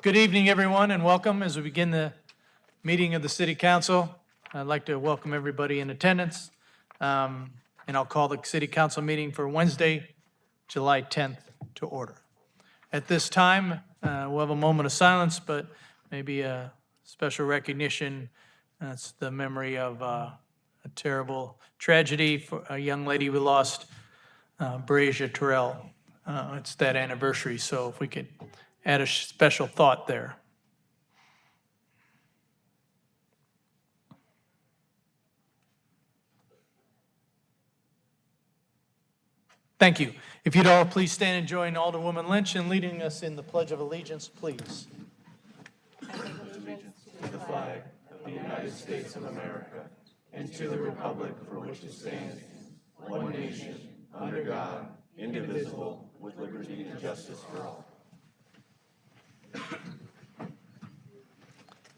Good evening, everyone, and welcome as we begin the meeting of the City Council. I'd like to welcome everybody in attendance, and I'll call the City Council meeting for Wednesday, July 10th to order. At this time, we'll have a moment of silence, but maybe a special recognition. That's the memory of a terrible tragedy for a young lady we lost, Brazia Terrell. It's that anniversary, so if we could add a special thought there. Thank you. If you'd all please stand and join Alderwoman Lynch in leading us in the Pledge of Allegiance, please. Allegiance to the flag of the United States of America and to the republic for which it stands, one nation, under God, indivisible, with liberty and justice for all.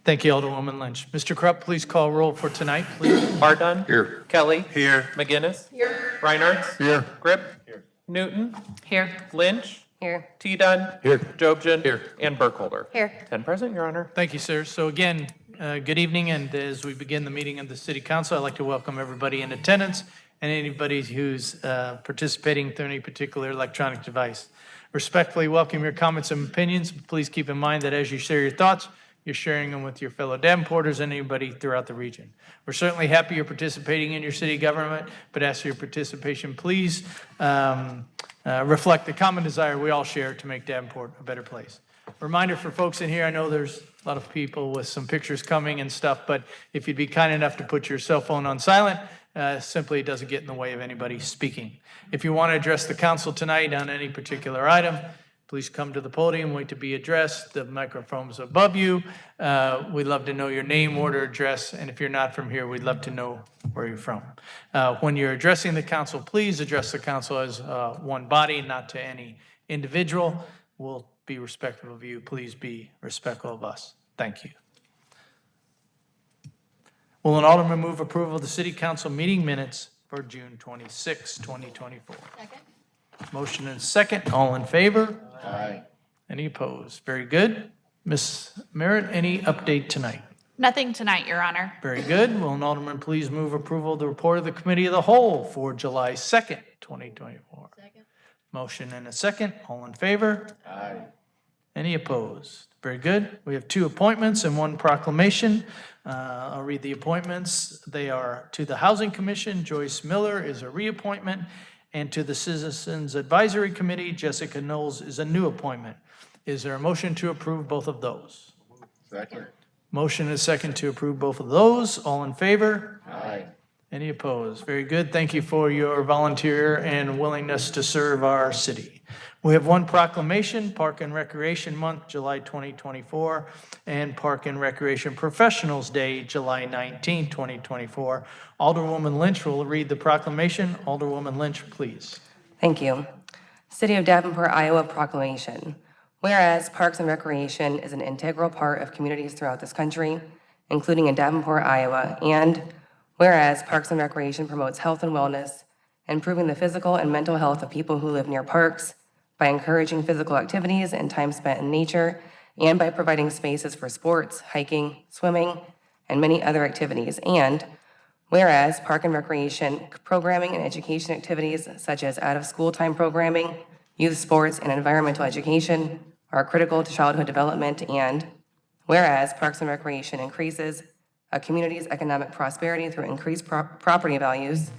Thank you, Alderwoman Lynch. Mr. Krupp, please call roll for tonight, please. Ardon. Here. Kelly. Here. McGinnis. Here. Reinhardt. Here. Grip. Here. Newton. Here. Lynch. Here. T-Dunn. Here. Jobson. Here. And Burkholder. Here. 10 present, Your Honor. Thank you, sir. So again, good evening, and as we begin the meeting of the City Council, I'd like to welcome everybody in attendance and anybody who's participating through any particular electronic device. Respectfully welcome your comments and opinions. Please keep in mind that as you share your thoughts, you're sharing them with your fellow Davenporters and anybody throughout the region. We're certainly happy you're participating in your city government, but as for your participation, please reflect the common desire we all share to make Davenport a better place. Reminder for folks in here, I know there's a lot of people with some pictures coming and stuff, but if you'd be kind enough to put your cell phone on silent, simply it doesn't get in the way of anybody speaking. If you want to address the council tonight on any particular item, please come to the podium, wait to be addressed. The microphone's above you. We'd love to know your name, order, address, and if you're not from here, we'd love to know where you're from. When you're addressing the council, please address the council as one body, not to any individual. We'll be respectful of you. Please be respectful of us. Thank you. Will an alderman move approval of the City Council meeting minutes for June 26, 2024? Second. Motion and second. All in favor? Aye. Any opposed? Very good. Ms. Merritt, any update tonight? Nothing tonight, Your Honor. Very good. Will an alderman please move approval of the report of the Committee of the Whole for July 2nd, 2024? Second. Motion and a second. All in favor? Aye. Any opposed? Very good. We have two appointments and one proclamation. I'll read the appointments. They are to the Housing Commission, Joyce Miller is a reappointment, and to the Citizens Advisory Committee, Jessica Knowles is a new appointment. Is there a motion to approve both of those? Second. Motion and a second to approve both of those. All in favor? Aye. Any opposed? Very good. Thank you for your volunteer and willingness to serve our city. We have one proclamation, Park and Recreation Month, July 2024, and Park and Recreation Professionals Day, July 19, 2024. Alderwoman Lynch will read the proclamation. Alderwoman Lynch, please. Thank you. City of Davenport, Iowa proclamation. Whereas Parks and Recreation is an integral part of communities throughout this country, including in Davenport, Iowa, and whereas Parks and Recreation promotes health and wellness, improving the physical and mental health of people who live near parks by encouraging physical activities and time spent in nature, and by providing spaces for sports, hiking, swimming, and many other activities. And whereas Park and Recreation programming and education activities such as out-of-school time programming, youth sports, and environmental education are critical to childhood development. And whereas Parks and Recreation increases a community's economic prosperity through increased property values,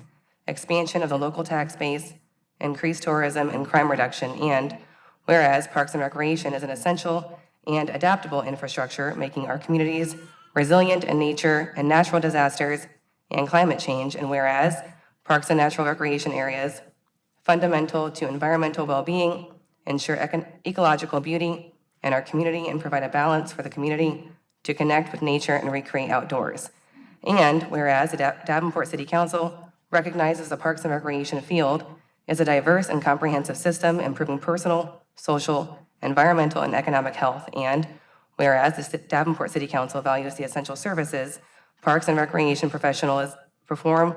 expansion of the local tax base, increased tourism, and crime reduction. And whereas Parks and Recreation is an essential and adaptable infrastructure, making our communities resilient in nature and natural disasters and climate change. And whereas parks and natural recreation areas, fundamental to environmental well-being, ensure ecological beauty in our community and provide a balance for the community to connect with nature and recreate outdoors. And whereas the Davenport City Council recognizes the Parks and Recreation field is a diverse and comprehensive system improving personal, social, environmental, and economic health. And whereas the Davenport City Council values the essential services Parks and Recreation professionals perform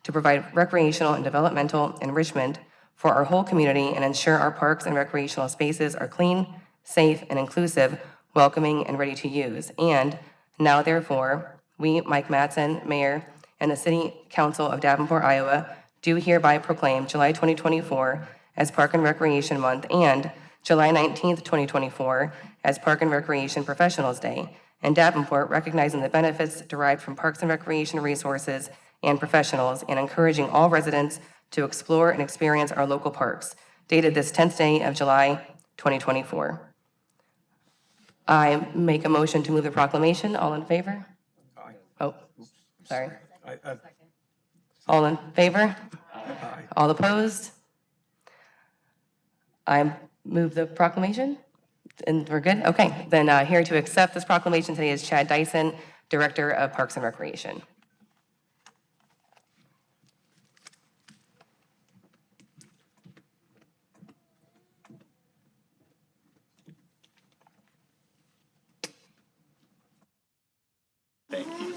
to provide recreational and developmental enrichment for our whole community and ensure our parks and recreational spaces are clean, safe, and inclusive. welcoming, and ready to use. And now therefore, we, Mike Mattson, Mayor, and the City Council of Davenport, Iowa, do hereby proclaim July 2024 as Park and Recreation Month and July 19th, 2024 as Park and Recreation Professionals Day, and Davenport recognizing the benefits derived from parks and recreation resources and professionals and encouraging all residents to explore and experience our local parks, dated this 10th day of July, 2024. I make a motion to move the proclamation. All in favor? Aye. Oh, sorry. I- All in favor? Aye. All opposed? I move the proclamation, and we're good? Okay, then here to accept this proclamation today is Chad Dyson, Director of Parks and Recreation. Thank you.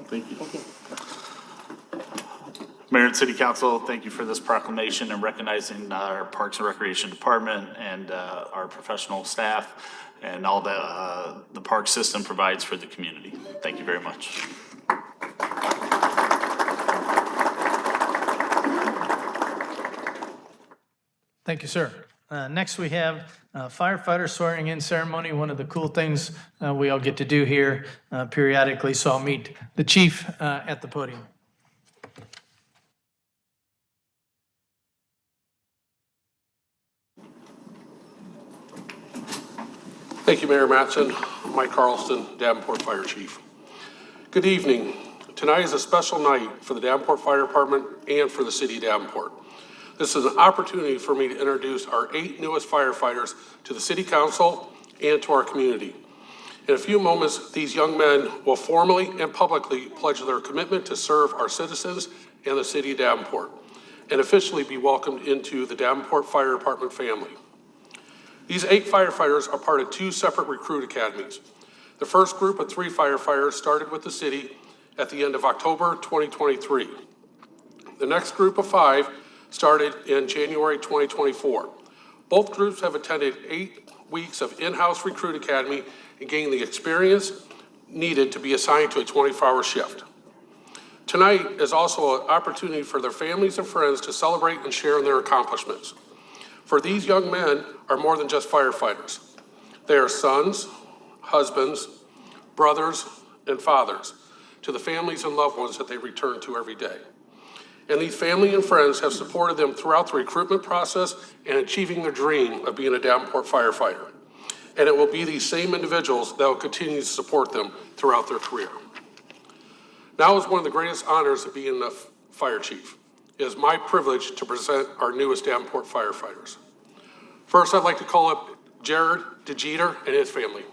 Thank you. Mayor and City Council, thank you for this proclamation and recognizing our Parks and Recreation Department and our professional staff and all that the park system provides for the community. Thank you very much. Thank you, sir. Next, we have firefighter swearing in ceremony, one of the cool things we all get to do here periodically. So I'll meet the chief at the podium. Thank you, Mayor Mattson. Mike Carlson, Davenport Fire Chief. Good evening. Tonight is a special night for the Davenport Fire Department and for the city of Davenport. This is an opportunity for me to introduce our 8 newest firefighters to the City Council and to our community. In a few moments, these young men will formally and publicly pledge their commitment to serve our citizens and the city of Davenport and officially be welcomed into the Davenport Fire Department family. These 8 firefighters are part of 2 separate recruit academies. The first group of 3 firefighters started with the city at the end of October 2023. The next group of 5 started in January 2024. Both groups have attended 8 weeks of in-house recruit academy and gained the experience needed to be assigned to a 24-hour shift. Tonight is also an opportunity for their families and friends to celebrate and share in their accomplishments. For these young men are more than just firefighters. They are sons, husbands, brothers, and fathers to the families and loved ones that they return to every day. And these family and friends have supported them throughout the recruitment process and achieving their dream of being a Davenport firefighter. And it will be these same individuals that will continue to support them throughout their career. Now is one of the greatest honors of being a fire chief. It is my privilege to present our newest Davenport firefighters. First, I'd like to call up Jared DeJeter and his family.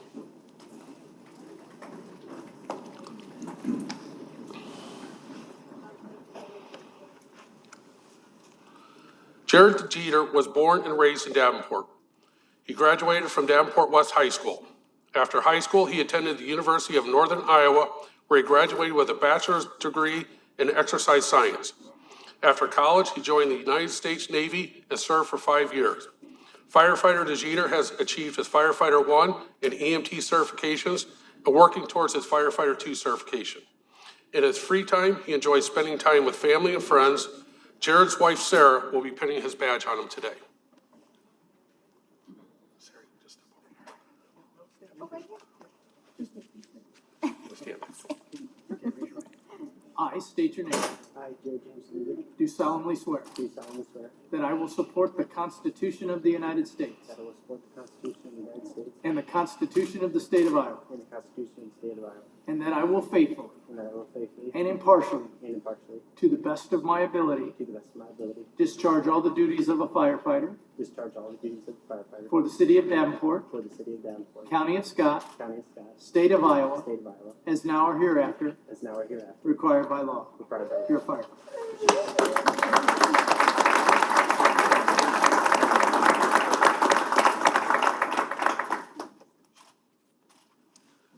Jared DeJeter was born and raised in Davenport. He graduated from Davenport West High School. After high school, he attended the University of Northern Iowa, where he graduated with a bachelor's degree in exercise science. After college, he joined the United States Navy and served for 5 years. Firefighter DeJeter has achieved his Firefighter 1 and EMT certifications and working towards his Firefighter 2 certification. In his free time, he enjoys spending time with family and friends. Jared's wife, Sarah, will be pinning his badge on him today. Sarah, just step over here. Stand up. I state your name. I, Joe James Newton, Do solemnly swear do solemnly swear that I will support the Constitution of the United States that I will support the Constitution of the United States and the Constitution of the State of Iowa, and the Constitution of the State of Iowa, and that I will faithfully and that I will faithfully and impartially, and impartially, to the best of my ability, to the best of my ability, discharge all the duties of a firefighter discharge all the duties of a firefighter for the City of Davenport, for the City of Davenport, County of Scott, County of Scott, State of Iowa, State of Iowa, as now or hereafter as now or hereafter required by law. required by law. You're a firefighter.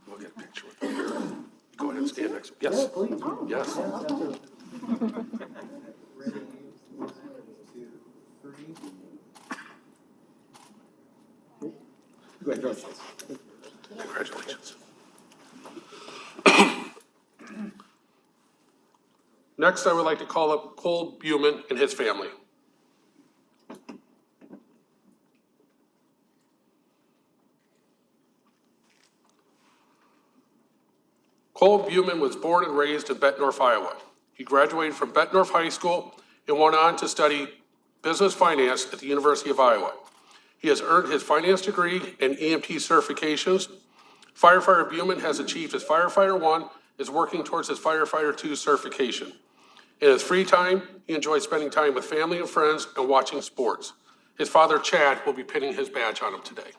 We'll get a picture with him. Go ahead and stand next. Yes. Please. Yes. Ready? Next, I would like to call up Cole Buman and his family. Cole Buman was born and raised in Bettendorf, Iowa. He graduated from Bettendorf High School and went on to study business finance at the University of Iowa. He has earned his finance degree and EMT certifications. Firefighter Buman has achieved his Firefighter 1, is working towards his Firefighter 2 certification. In his free time, he enjoys spending time with family and friends and watching sports. His father, Chad, will be pinning his badge on him today.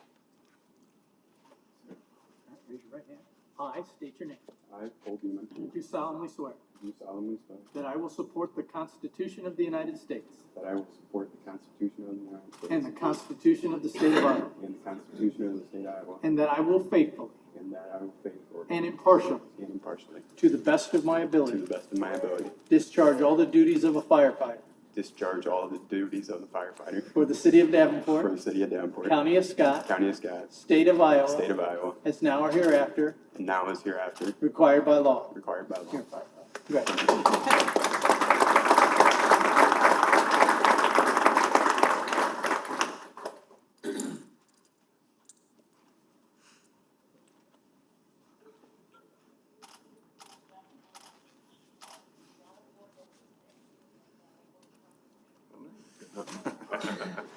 Raise your right hand. I state your name. I, Cole Beeman, Do solemnly swear do solemnly swear that I will support the Constitution of the United States that I will support the Constitution of the United States and the Constitution of the State of Iowa, and the Constitution of the State of Iowa, and that I will faithfully and that I will faithfully and impartially, and impartially, to the best of my to ability, the best of my ability, discharge all the duties of a firefighter discharge all the duties of the firefighter for the City of for Davenport, the City of Davenport, County of Scott, County of Scott, State of Iowa, State of Iowa, as now or hereafter and now as hereafter required by law. required by law. You're a firefighter. Congratulations.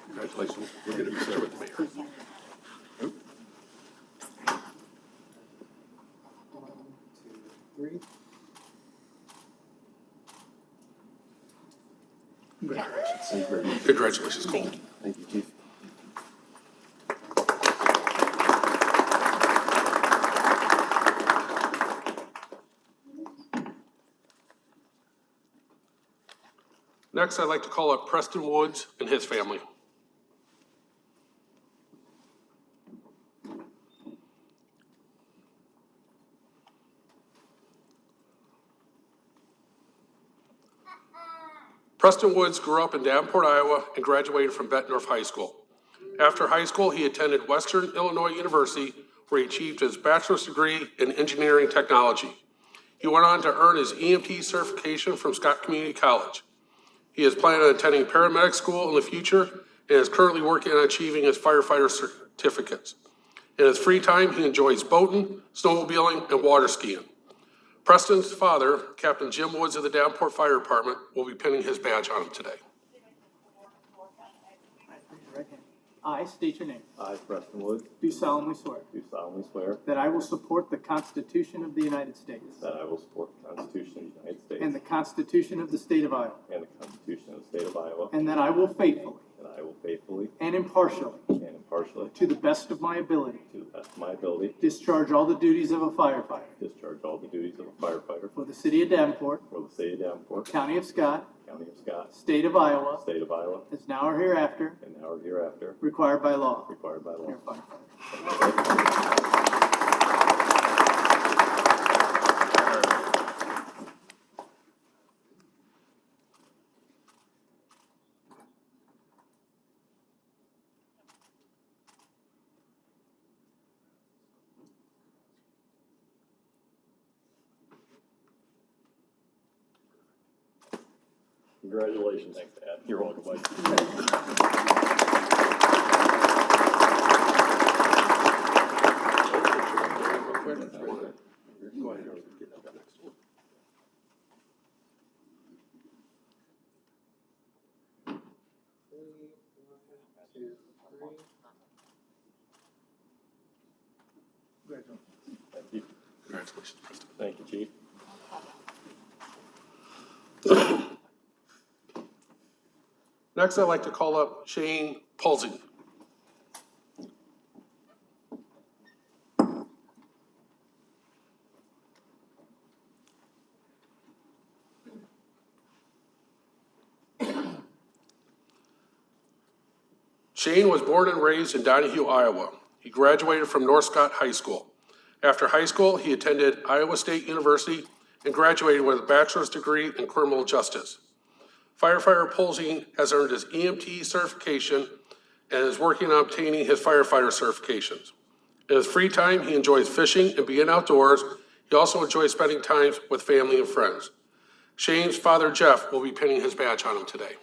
Congratulations. We're going to be there with the mayor. Three. Thank you very much. Congratulations, Cole. Thank you, Chief. Next, I'd like to call up Preston Woods and his family. Preston Woods grew up in Davenport, Iowa, and graduated from Bettendorf High School. After high school, he attended Western Illinois University, where he achieved his bachelor's degree in engineering technology. He went on to earn his EMT certification from Scott Community College. He is planning on attending paramedic school in the future and is currently working on achieving his firefighter certificates. In his free time, he enjoys boating, snowmobiling, and water skiing. Preston's father, Captain Jim Woods of the Davenport Fire Department, will be pinning his badge on him today. Raise your right hand. I state your name. I, Preston Woods, Do solemnly swear do solemnly swear that I will support the Constitution of the United States that I will support the Constitution of the United States and the Constitution of the State of Iowa, and the Constitution of the State of Iowa, and that I will faithfully and I will faithfully and impartially, and impartially, to the best of my ability, to the best of my ability, discharge all the duties of a firefighter discharge all the duties of a firefighter for the City of Davenport, for the City of Davenport, County of Scott, County of Scott, State of Iowa, State of Iowa, as now or hereafter and now or hereafter required by law. required by law. You're a firefighter. Congratulations. Thanks, Dad. You're welcome, buddy. Thank you. Congratulations, Preston. Thank you, Chief. Next, I'd like to call up Shane Pulsing. Shane was born and raised in Donahue, Iowa. He graduated from North Scott High School. After high school, he attended Iowa State University and graduated with a bachelor's degree in criminal justice. Firefighter Pulsing has earned his EMT certification and is working on obtaining his firefighter certifications. In his free time, he enjoys fishing and being outdoors. He also enjoys spending time with family and friends. Shane's father, Jeff, will be pinning his badge on him today.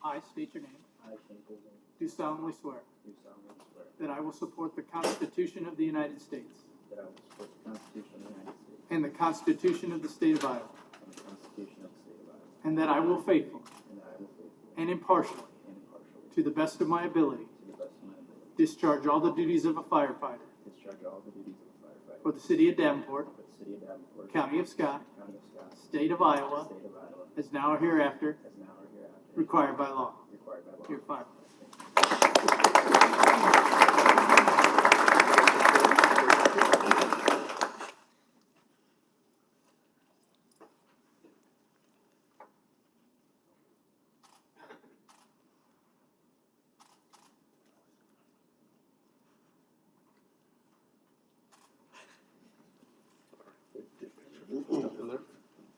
I state your name. I, Shane Colder, Do solemnly swear do solemnly swear that I will support the Constitution of the United States that I will support the Constitution of the United States and the Constitution of the State of Iowa, and the Constitution of the State of Iowa, and that I will faithfully and that I will faithfully and impartially, and impartially, to the best of my ability, to the best of my ability, discharge all the duties of a firefighter discharge all the duties of a firefighter for the City of Davenport, for the City of Davenport, County of Scott, County of Scott, State of Iowa, State of Iowa, as now or hereafter as now or hereafter required by law. required by law. You're fired. In there?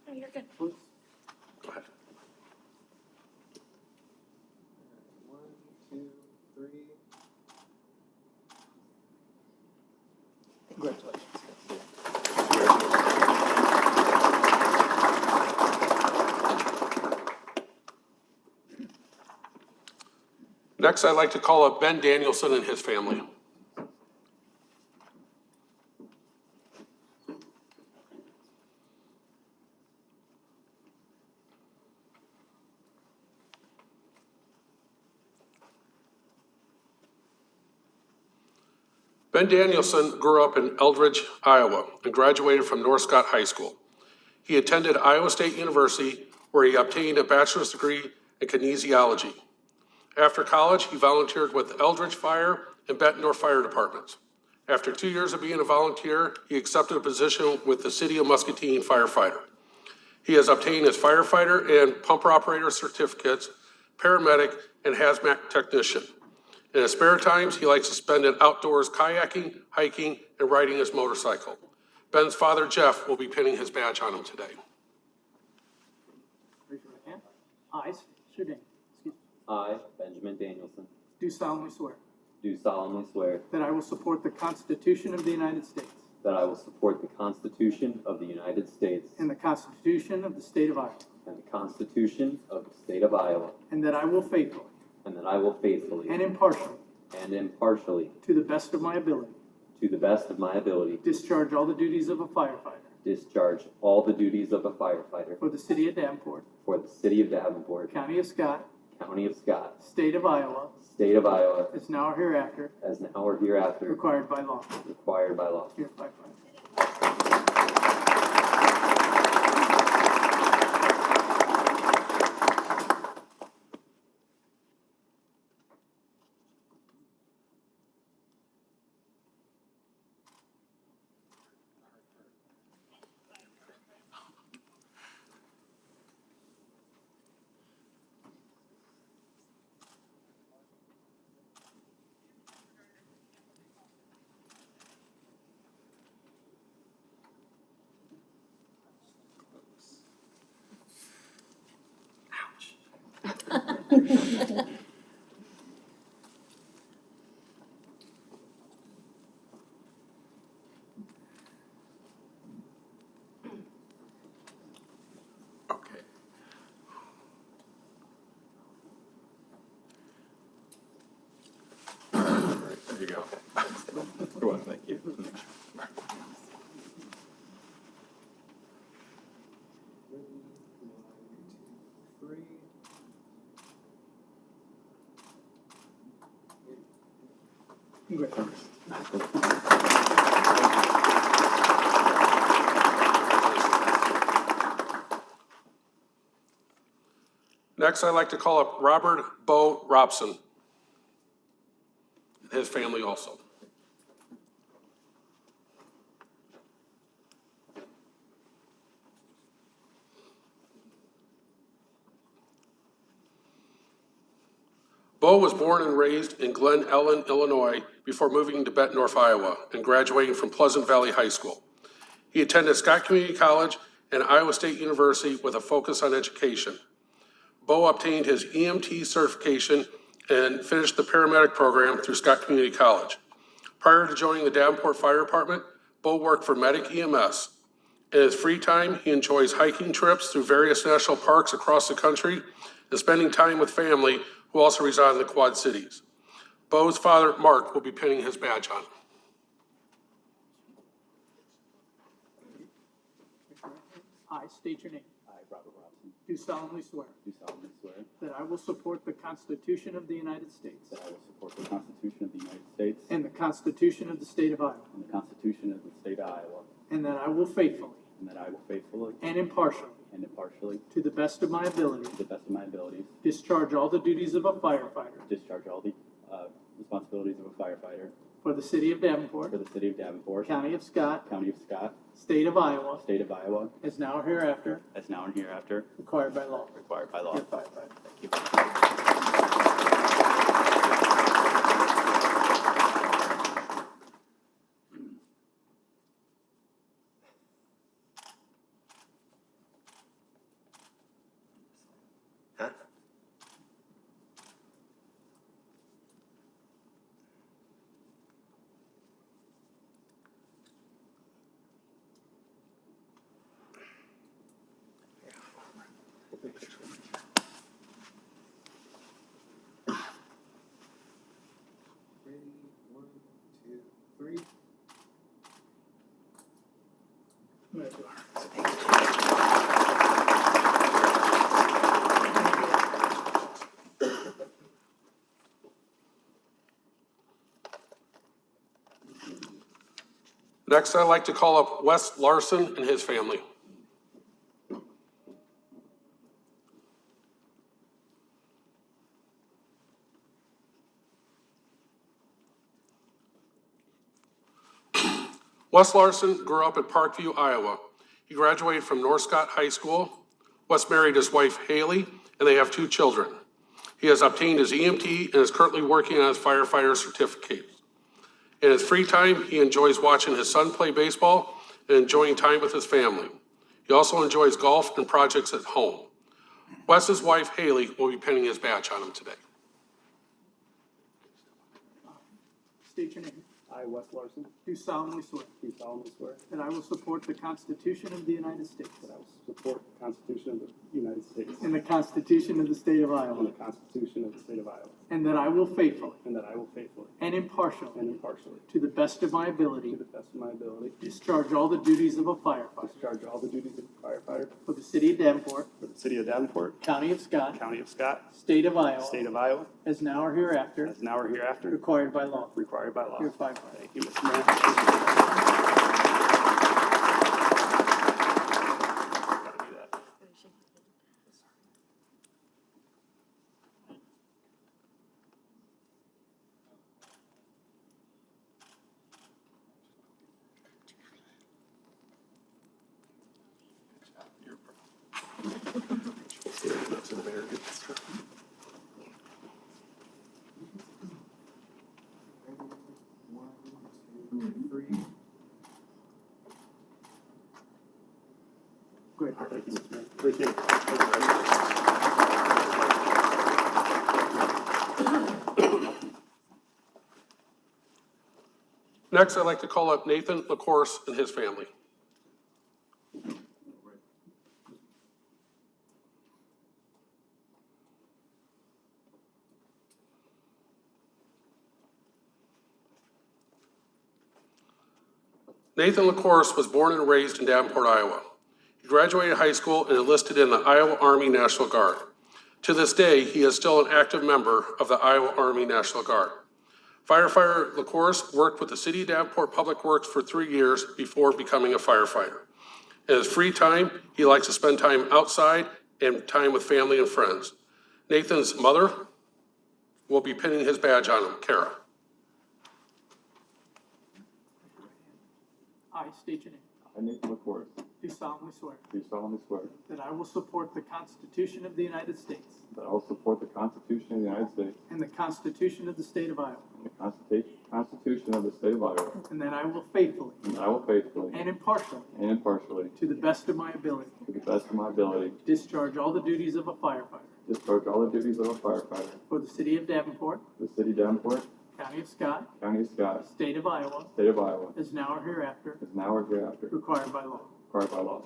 Oh, you're good. Go ahead. 1, 2, 3. Next, I'd like to call up Ben Danielson and his family. Ben Danielson grew up in Eldridge, Iowa, and graduated from North Scott High School. He attended Iowa State University, where he obtained a bachelor's degree in kinesiology. After college, he volunteered with Eldridge Fire and Bettendorf Fire Departments. After 2 years of being a volunteer, he accepted a position with the City of Muscatine firefighter. He has obtained his firefighter and pumper operator certificates, paramedic, and hazmat technician. In his spare times, he likes to spend it outdoors kayaking, hiking, and riding his motorcycle. Ben's father, Jeff, will be pinning his badge on him today. Raise your right hand. I state your name. Excuse me. I, Benjamin Danielson, Do solemnly swear do solemnly swear that I will support the Constitution of the United States that I will support the Constitution of the United States and the Constitution of the State of Iowa, and the Constitution of the State of Iowa, and that I will faithfully and that I will faithfully and impartially, to the best of my ability, the best of my ability, discharge all the duties of a firefighter discharge all the duties of a firefighter for the City of Davenport, for the City of Davenport, County of Scott, County of Scott, State of Iowa, State of Iowa, as now or hereafter as now or hereafter required by law. required by law. You're fired. Okay. All right, there you go. Go on, thank you. Next, I'd like to call up Robert Bo Robson and his family also. Bo was born and raised in Glen Ellen, Illinois, before moving to Bettendorf, Iowa, and graduating from Pleasant Valley High School. He attended Scott Community College and Iowa State University with a focus on education. Bo obtained his EMT certification and finished the paramedic program through Scott Community College. Prior to joining the Davenport Fire Department, Bo worked for Medic EMS. In his free time, he enjoys hiking trips through various national parks across the country and spending time with family who also reside in the Quad Cities. Bo's father, Mark, will be pinning his badge on him. I state your name. I, Robert Robson, Do solemnly swear do solemnly swear that I will support the Constitution of the United States that I will support the Constitution of the United States and the Constitution of the State of Iowa, and the Constitution of the State of Iowa, and that I will faithfully and that I will faithfully and impartially, and impartially, to the best of my ability, to the best of my abilities, discharge all the duties of a firefighter discharge all the responsibilities of a firefighter for the City of Davenport, for the City of Davenport, County of Scott, County of Scott, State of Iowa, State of Iowa, as now or hereafter as now and hereafter required by law. required by law. You're a firefighter. Thank you. Ready? 1, 2, 3. There you are. Next, I'd like to call up Wes Larson and his family. Wes Larson grew up in Parkview, Iowa. He graduated from North Scott High School. Wes married his wife Haley, and they have 2 children. He has obtained his EMT and is currently working on his firefighter certificate. In his free time, he enjoys watching his son play baseball and enjoying time with his family. He also enjoys golf and projects at home. Wes's wife Haley will be pinning his badge on him today. State your name. I, Wes Larson, Do solemnly swear do solemnly swear that I will support the Constitution of the United States that I will support the Constitution of the United States and the Constitution of the State of and Iowa, the Constitution of the State of Iowa, and that I will faithfully and that I will faithfully and impartially, and impartially, to the best of my ability, to the best of my ability, discharge all the duties of a firefighter discharge all the duties of a firefighter for the City of Davenport, for the City of Davenport, County of Scott, County of Scott, State of Iowa, State of Iowa, as now or hereafter as now or hereafter required by law. required by law. You're a firefighter. Thank you, Mr. Mayor. Gotta do that. Good. Thank you, Mr. Mayor. Appreciate it. Next, I'd like to call up Nathan LaCourse and his family. Nathan LaCourse was born and raised in Davenport, Iowa. He graduated high school and enlisted in the Iowa Army National Guard. To this day, he is still an active member of the Iowa Army National Guard. Firefighter LaCourse worked with the City of Davenport Public Works for 3 years before becoming a firefighter. In his free time, he likes to spend time outside and time with family and friends. Nathan's mother will be pinning his badge on him, Kara. I state your name. I, Nathan LaCourse, Do solemnly swear do solemnly swear that I will support the Constitution of the United States that I will support the Constitution of the United States and the Constitution of the State of Iowa, and the Constitution of the State of Iowa, and that I will faithfully and that I will faithfully and impartially, and impartially, to the best of my ability, to the best of my ability, discharge all the duties of a firefighter discharge all the duties of a firefighter for the City of Davenport, for the City of Davenport, County of Scott, County of Scott, State of Iowa, State of Iowa, as now or hereafter as now or hereafter required by law. required by law.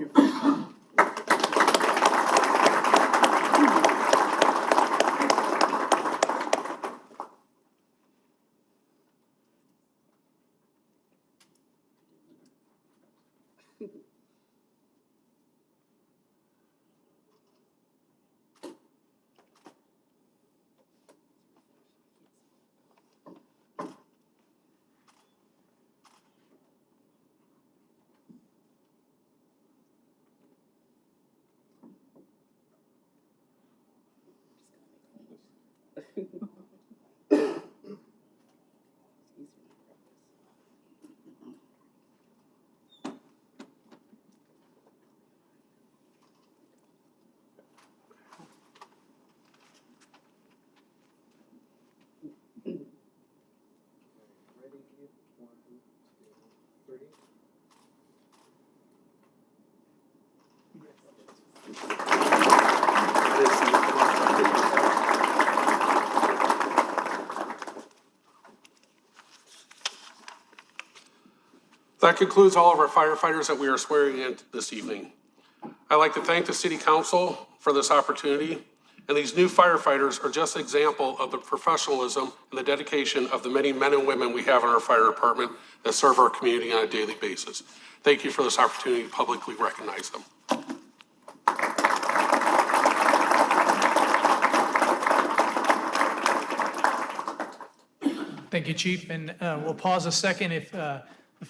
That concludes all of our firefighters that we are swearing in this evening. I'd like to thank the City Council for this opportunity, and these new firefighters are just an example of the professionalism and the dedication of the many men and women we have in our fire department that serve our community on a daily basis. Thank you for this opportunity to publicly recognize them. Thank you, Chief, and we'll pause a second if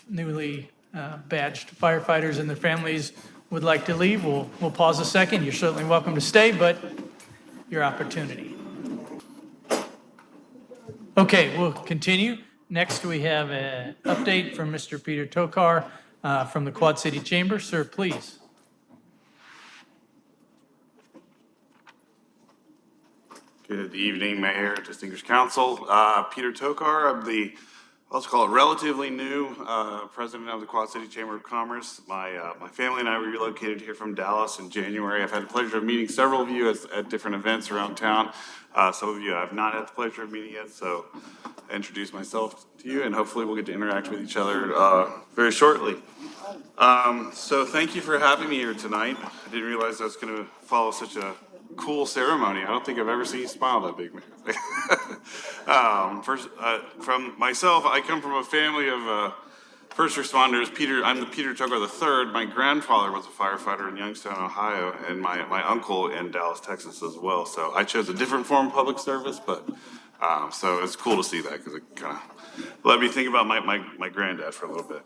newly badged firefighters and their families would like to leave. We'll pause a second. You're certainly welcome to stay, but your opportunity. Okay, we'll continue. Next, we have an update from Mr. Peter Tokar from the Quad City Chamber. Sir, please. Good evening, Mayor, distinguished council. Peter Tokar, I'm the, let's call it relatively new president of the Quad City Chamber of Commerce. My family and I relocated here from Dallas in January. I've had the pleasure of meeting several of you at different events around town. Some of you I've not had the pleasure of meeting yet, so I introduce myself to you, and hopefully we'll get to interact with each other very shortly. So thank you for having me here tonight. I didn't realize I was going to follow such a cool ceremony. I don't think I've ever seen you smile that big, man. First, from myself, I come from a family of first responders. I'm the Peter Tokar III. My grandfather was a firefighter in Youngstown, Ohio, and my uncle in Dallas, Texas as well. So I chose a different form of public service, but so it's cool to see that because it kind of let me think about my granddad for a little bit.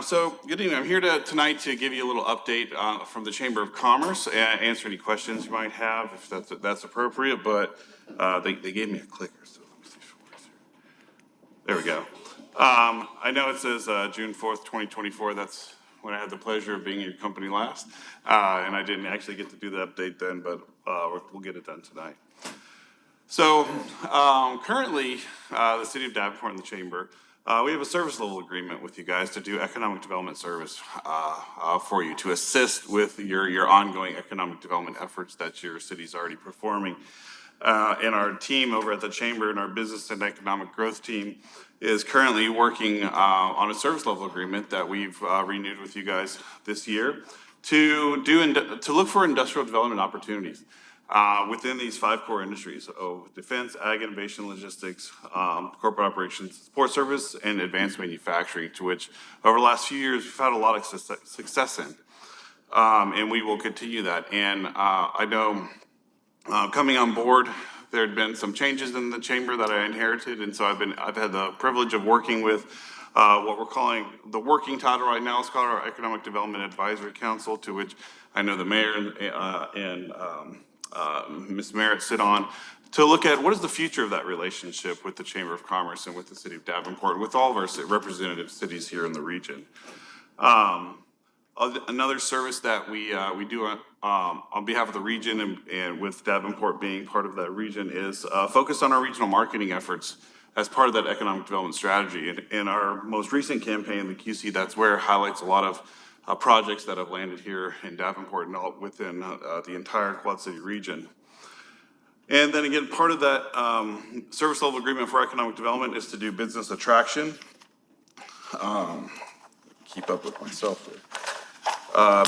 So good evening. I'm here tonight to give you a little update from the Chamber of Commerce and answer any questions you might have if that's appropriate. But they gave me a clicker, so let me see if it works here. There we go. I know it says June 4th, 2024. That's when I had the pleasure of being in your company last, and I didn't actually get to do the update then, but we'll get it done tonight. So currently, the City of Davenport and the Chamber. We have a service level agreement with you guys to do economic development service for you to assist with your ongoing economic development efforts that your city's already performing. And our team over at the Chamber and our business and economic growth team is currently working on a service level agreement that we've renewed with you guys this year to look for industrial development opportunities. Within these 5 core industries of defense, ag, innovation, logistics, corporate operations, support service, and advanced manufacturing, to which over the last few years we've had a lot of success in. And we will continue that. And I know coming on board, there had been some changes in the chamber that I inherited, and so I've had the privilege of working with what we're calling the working title right now. It's called our Economic Development Advisory Council, to which I know the mayor and Ms. Merritt sit on, to look at what is the future of that relationship with the Chamber of Commerce and with the City of Davenport, with all of our representative cities here in the region. Another service that we do on behalf of the region and with Davenport being part of that region is focused on our regional marketing efforts as part of that economic development strategy. And in our most recent campaign, the QC That's Where highlights a lot of projects that have landed here in Davenport and all within the entire Quad City region. And then again, part of that service level agreement for economic development is to do business attraction. Keep up with myself here.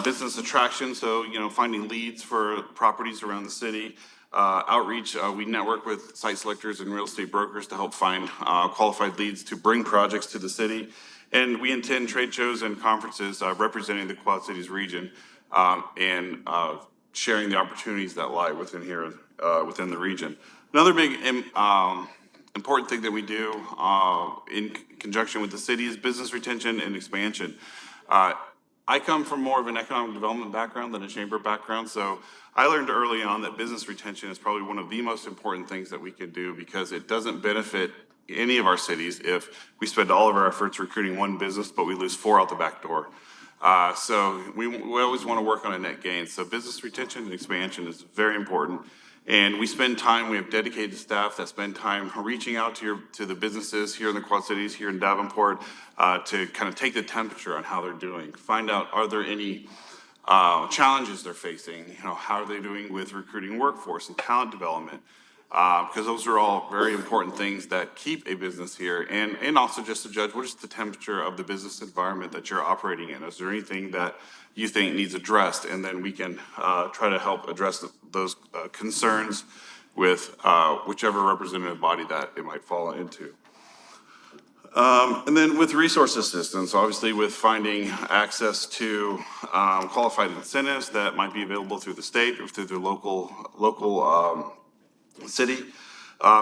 business attraction, so, finding leads for properties around the city. Outreach, we network with site selectors and real estate brokers to help find qualified leads to bring projects to the city. And we attend trade shows and conferences representing the Quad Cities region and sharing the opportunities that lie within here, within the region. Another big important thing that we do in conjunction with the city is business retention and expansion. I come from more of an economic development background than a chamber background, so I learned early on that business retention is probably one of the most important things that we can do, because it doesn't benefit any of our cities if we spend all of our efforts recruiting one business, but we lose 4 out the back door. So we always want to work on a net gain. So business retention and expansion is very important. And we spend time, we have dedicated staff that spend time reaching out to the businesses here in the Quad Cities, here in Davenport, to kind of take the temperature on how they're doing. Find out, are there any challenges they're facing? How are they doing with recruiting workforce and talent development? Because those are all very important things that keep a business here. And also just to judge, what is the temperature of the business environment that you're operating in? Is there anything that you think needs addressed? And then we can try to help address those concerns with whichever representative body that it might fall into. And then with resource assistance, obviously with finding access to qualified incentives that might be available through the state or through the local city.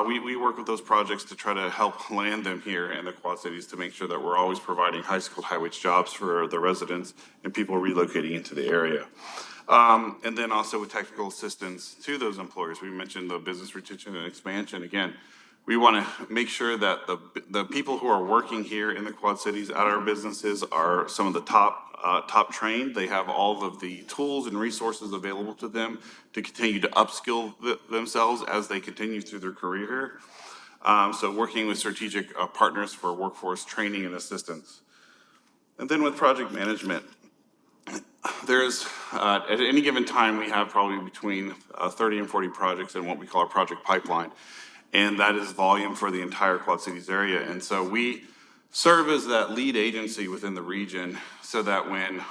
We work with those projects to try to help land them here in the Quad Cities to make sure that we're always providing high-skilled, high-wage jobs for the residents and people relocating into the area. And then also with technical assistance to those employers. We mentioned the business retention and expansion. Again, we want to make sure that the people who are working here in the Quad Cities at our businesses are some of the top trained. They have all of the tools and resources available to them to continue to upskill themselves as they continue through their career here. So working with strategic partners for workforce training and assistance. And then with project management, there's, at any given time, we have probably between 30 and 40 projects in what we call our project pipeline. And that is volume for the entire Quad Cities area. And so we serve as that lead agency within the region, so that when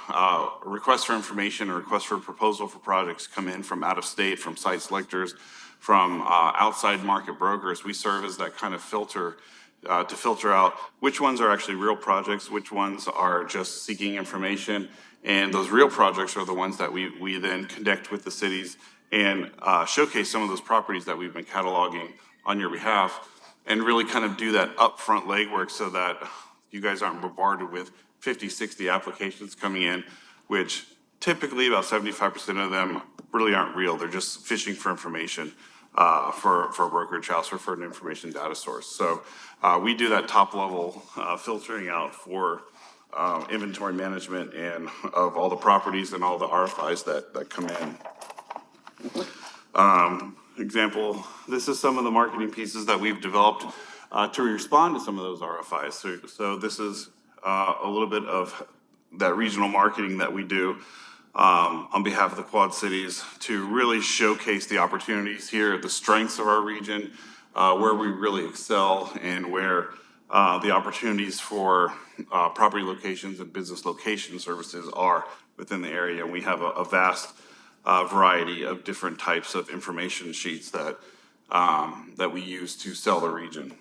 requests for information or requests for proposal for projects come in from out of state, from site selectors, from outside market brokers, we serve as that kind of filter to filter out which ones are actually real projects, which ones are just seeking information. And those real projects are the ones that we then connect with the cities and showcase some of those properties that we've been cataloging on your behalf, and really kind of do that upfront legwork so that you guys aren't bombarded with 50, 60 applications coming in, which typically about 75% of them really aren't real. They're just fishing for information for a brokerage house or for an information data source. So we do that top level filtering out for inventory management and of all the properties and all the RFIs that come in. Example, this is some of the marketing pieces that we've developed to respond to some of those RFIs. So this is a little bit of that regional marketing that we do on behalf of the Quad Cities to really showcase the opportunities here, the strengths of our region, where we really excel, and where the opportunities for property locations and business location services are within the area. We have a vast variety of different types of information sheets that we use to sell the region.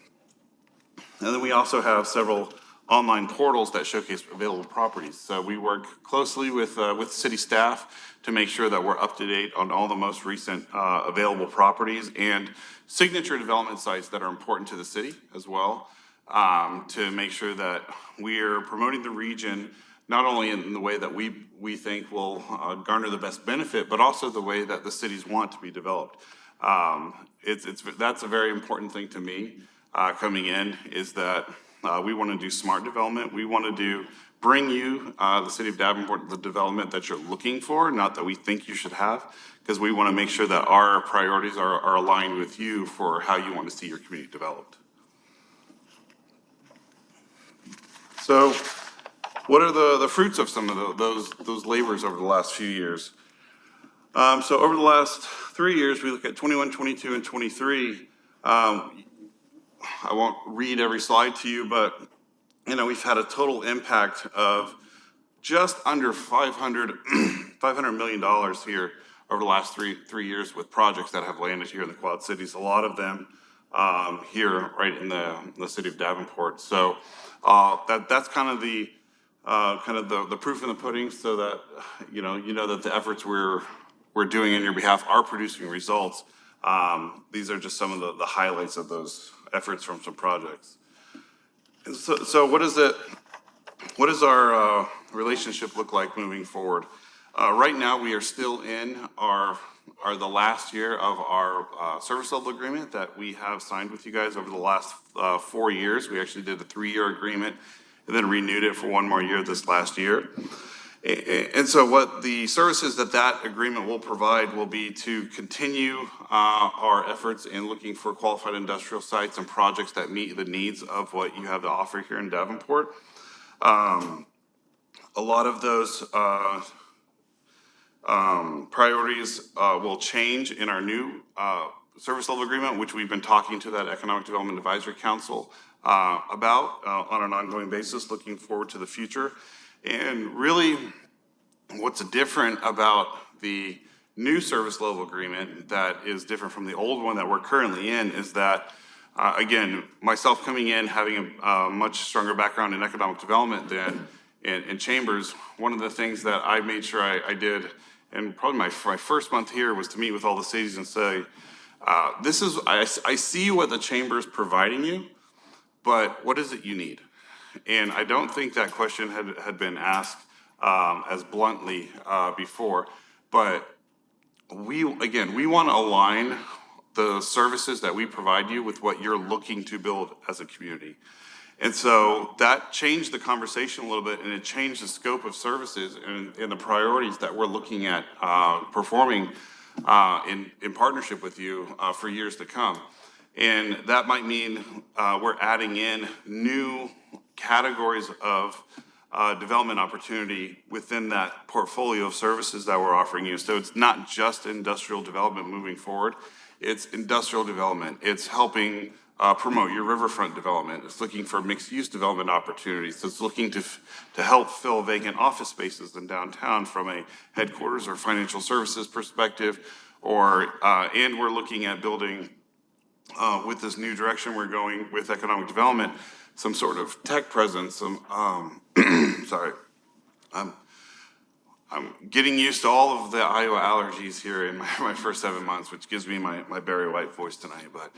And then we also have several online portals that showcase available properties. So we work closely with city staff to make sure that we're up to date on all the most recent available properties and signature development sites that are important to the city as well, to make sure that we're promoting the region not only in the way that we think will garner the best benefit, but also the way that the cities want to be developed. That's a very important thing to me coming in, is that we want to do smart development. We want to bring you, the city of Davenport, the development that you're looking for, not that we think you should have, because we want to make sure that our priorities are aligned with you for how you want to see your community developed. So what are the fruits of some of those labors over the last few years? So over the last 3 years, we look at 21, 22, and 23. I won't read every slide to you, but we've had a total impact of just under $500 million here over the last three years with projects that have landed here in the Quad Cities. A lot of them here right in the city of Davenport. So that's kind of the proof in the pudding, so that you know that the efforts we're doing in your behalf are producing results. These are just some of the highlights of those efforts from some projects. And so what does our relationship look like moving forward? Right now, we are still in the last year of our service level agreement that we have signed with you guys over the last 4 years. We actually did a 3-year agreement and then renewed it for 1 more year this last year. And so what the services that agreement will provide will be to continue our efforts in looking for qualified industrial sites and projects that meet the needs of what you have to offer here in Davenport. A lot of those priorities will change in our new service level agreement, which we've been talking to that Economic Development Advisory Council about on an ongoing basis, looking forward to the future. And really, what's different about the new service level agreement that is different from the old one that we're currently in is that, again, myself coming in, having a much stronger background in economic development than in chambers, one of the things that I made sure I did, and probably my first month here, was to meet with all the cities and say, I see what the chamber is providing you, but what is it you need? And I don't think that question had been asked as bluntly before, but we want to align the services that we provide you with what you're looking to build as a community. And so that changed the conversation a little bit, and it changed the scope of services and the priorities that we're looking at performing in partnership with you for years to come. And that might mean we're adding in new categories of development opportunity within that portfolio of services that we're offering you. So it's not just industrial development moving forward, it's industrial development. It's helping promote your riverfront development. It's looking for mixed-use development opportunities. It's looking to help fill vacant office spaces in downtown from a headquarters or financial services perspective, and we're looking at building, with this new direction we're going with economic development, some sort of tech presence. Sorry. I'm getting used to all of the Iowa allergies here in my first 7 months, which gives me my Barry White voice tonight. But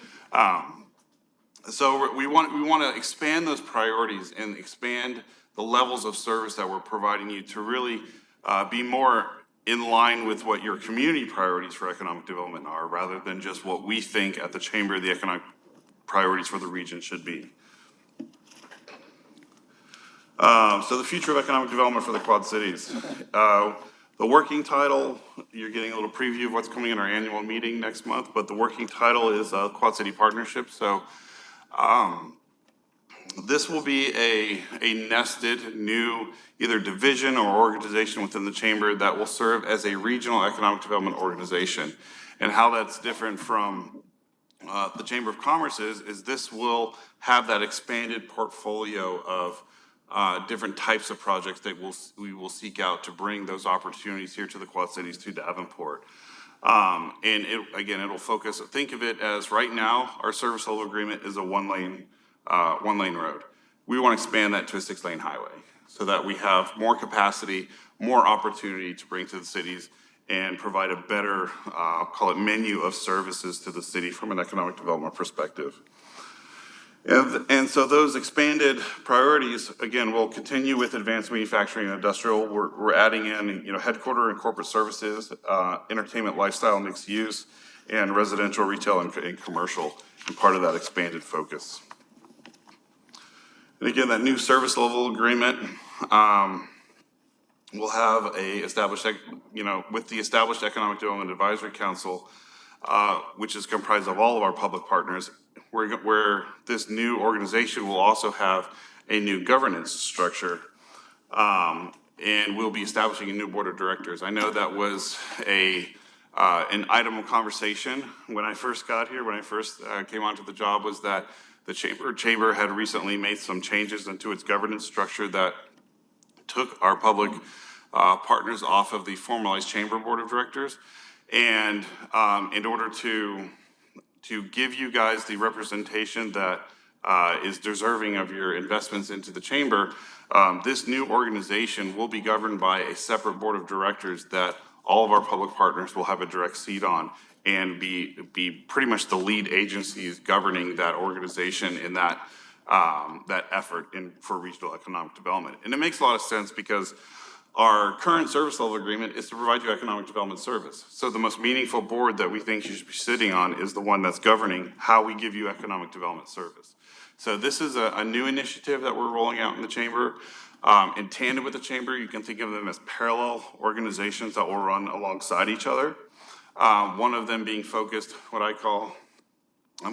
so we want to expand those priorities and expand the levels of service that we're providing you to really be more in line with what your community priorities for economic development are, rather than just what we think at the chamber the economic priorities for the region should be. So the future of economic development for the Quad Cities. The working title, you're getting a little preview of what's coming in our annual meeting next month, but the working title is Quad City Partnership. So this will be a nested new either division or organization within the chamber that will serve as a regional economic development organization. And how that's different from the Chamber of Commerce is this will have that expanded portfolio of different types of projects that we will seek out to bring those opportunities here to the Quad Cities, to Davenport. And it'll focus, think of it as right now, our service level agreement is a one lane road. We want to expand that to a 6-lane highway so that we have more capacity, more opportunity to bring to the cities and provide a better, call it menu of services to the city from an economic development perspective. And so those expanded priorities, again, will continue with advanced manufacturing and industrial. We're adding in, headquarter and corporate services, entertainment, lifestyle, mixed use, and residential, retail, and commercial, and part of that expanded focus. And again, that new service level agreement will have with the established Economic Development Advisory Council, which is comprised of all of our public partners, where this new organization will also have a new governance structure, and we'll be establishing a new board of directors. I know that was an item of conversation when I first got here, when I first came onto the job, was that the chamber had recently made some changes into its governance structure that took our public partners off of the formalized chamber board of directors. And in order to give you guys the representation that is deserving of your investments into the chamber, this new organization will be governed by a separate board of directors that all of our public partners will have a direct seat on, and be pretty much the lead agencies governing that organization in that effort for regional economic development. And it makes a lot of sense because our current service level agreement is to provide you economic development service. So the most meaningful board that we think you should be sitting on is the one that's governing how we give you economic development service. So this is a new initiative that we're rolling out in the chamber. In tandem with the chamber, you can think of them as parallel organizations that will run alongside each other. One of them being focused, what I call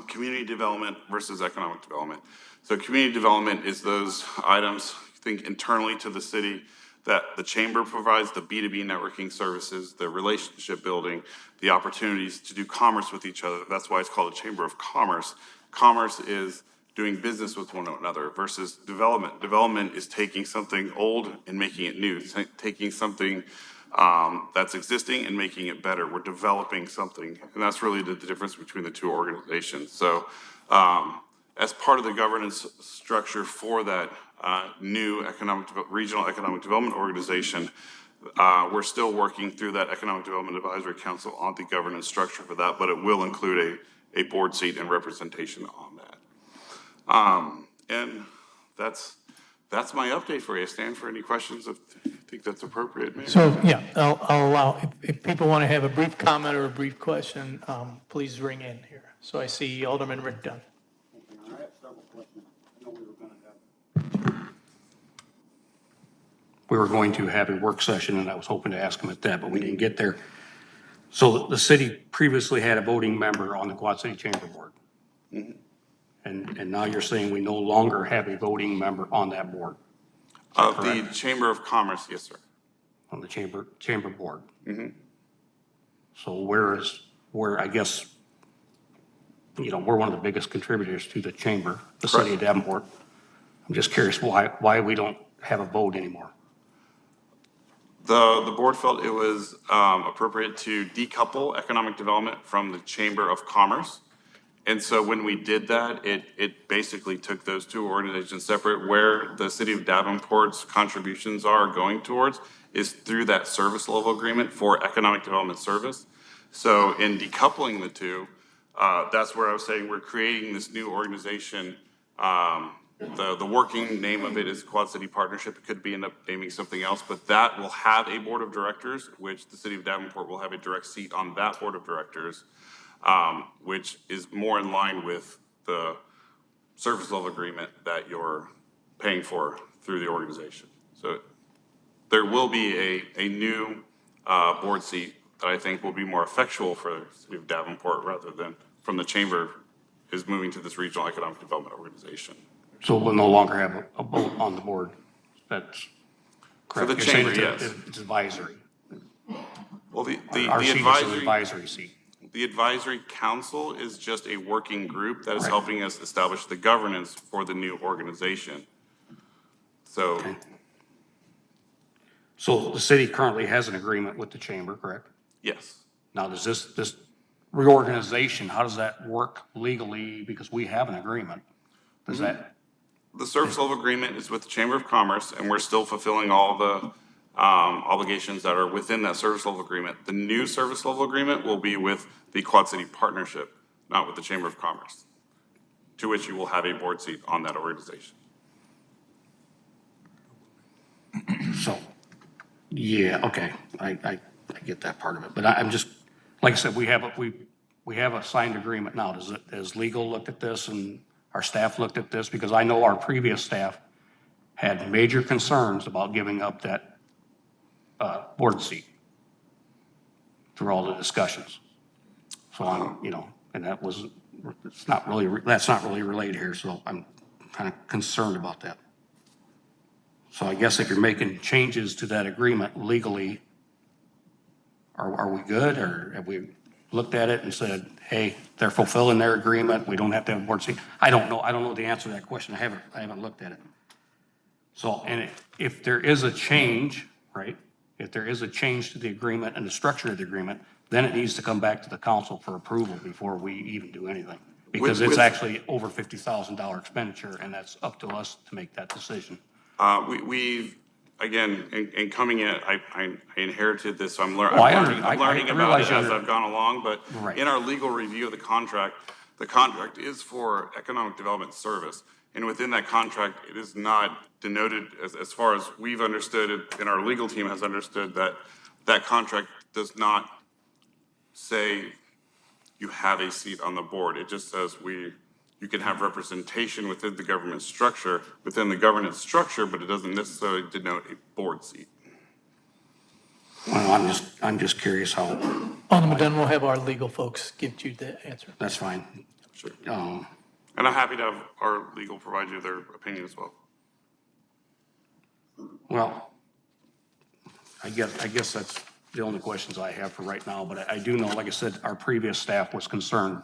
community development versus economic development. So community development is those items, think internally to the city, that the chamber provides, the B2B networking services, the relationship building, the opportunities to do commerce with each other. That's why it's called a chamber of commerce. Commerce is doing business with one another versus development. Development is taking something old and making it new, taking something that's existing and making it better. We're developing something, and that's really the difference between the two organizations. So as part of the governance structure for that new regional economic development organization, we're still working through that Economic Development Advisory Council on the governance structure for that, but it will include a board seat and representation on that. And that's my update for you. I stand for any questions if you think that's appropriate, Mayor. So, yeah, I'll allow, if people want to have a brief comment or a brief question, please ring in here. So I see Alderman Rick Dunn. I have several questions. I know we were going to have a work session, and I was hoping to ask him at that, but we didn't get there. So the city previously had a voting member on the Quad City Chamber Board. And now you're saying we no longer have a voting member on that board? The Chamber of Commerce, yes, sir. On the chamber board? So where I guess, we're one of the biggest contributors to the chamber, the city of Davenport. I'm just curious why we don't have a vote anymore. The board felt it was appropriate to decouple economic development from the Chamber of Commerce. And so when we did that, it basically took those two organizations separate. Where the city of Davenport's contributions are going towards is through that service level agreement for economic development service. So in decoupling the two, that's where I was saying we're creating this new organization. The working name of it is Quad City Partnership. It could end up naming something else, but that will have a board of directors, which the city of Davenport will have a direct seat on that board of directors. Which is more in line with the service level agreement that you're paying for through the organization. So there will be a new board seat that I think will be more effectual for the city of Davenport rather than from the chamber is moving to this regional economic development organization. So we'll no longer have a vote on the board? That's correct? For the chamber, yes. It's advisory. Well, the Our seat is an advisory. advisory seat. The advisory council is just a working group that is helping us establish the governance for the new organization. So, So the city currently has an agreement with the chamber, correct? yes. Now, does this reorganization, how does that work legally? Because we have an agreement. Does that, The service level agreement is with the Chamber of Commerce, and we're still fulfilling all the obligations that are within that service level agreement. The new service level agreement will be with the Quad City Partnership, not with the Chamber of Commerce, to which you will have a board seat on that organization. so, yeah, okay, I get that part of it. But I'm just, like I said, we have a signed agreement now. Has legal looked at this and our staff looked at this? Because I know our previous staff had major concerns about giving up that board seat through all the discussions. So I'm, and that's not really related here, so I'm kind of concerned about that. So I guess if you're making changes to that agreement legally, are we good, or have we looked at it and said, hey, they're fulfilling their agreement, we don't have to have a board seat? I don't know the answer to that question. I haven't looked at it. So, and if there is a change, right? If there is a change to the agreement and the structure of the agreement, then it needs to come back to the council for approval before we even do anything. Because it's actually over $50,000 expenditure, and that's up to us to make that decision. We've, again, in coming in, I inherited this, so I'm Oh, I learning about realize it you as under- I've gone along, but Right. in our legal review of the contract is for economic development service. And within that contract, it is not denoted, as far as we've understood it, and our legal team has understood, that that contract does not say you have a seat on the board. It just says you can have representation within the government structure, within the governance structure, but it doesn't necessarily denote a board seat. Well, I'm just curious how, Alderman Dunn, we'll have our legal folks give you the answer. that's fine. Sure. Um, And I'm happy to have our legal provide you their opinion as well. Well, I guess that's the only questions I have for right now, but I do know, like I said, our previous staff was concerned.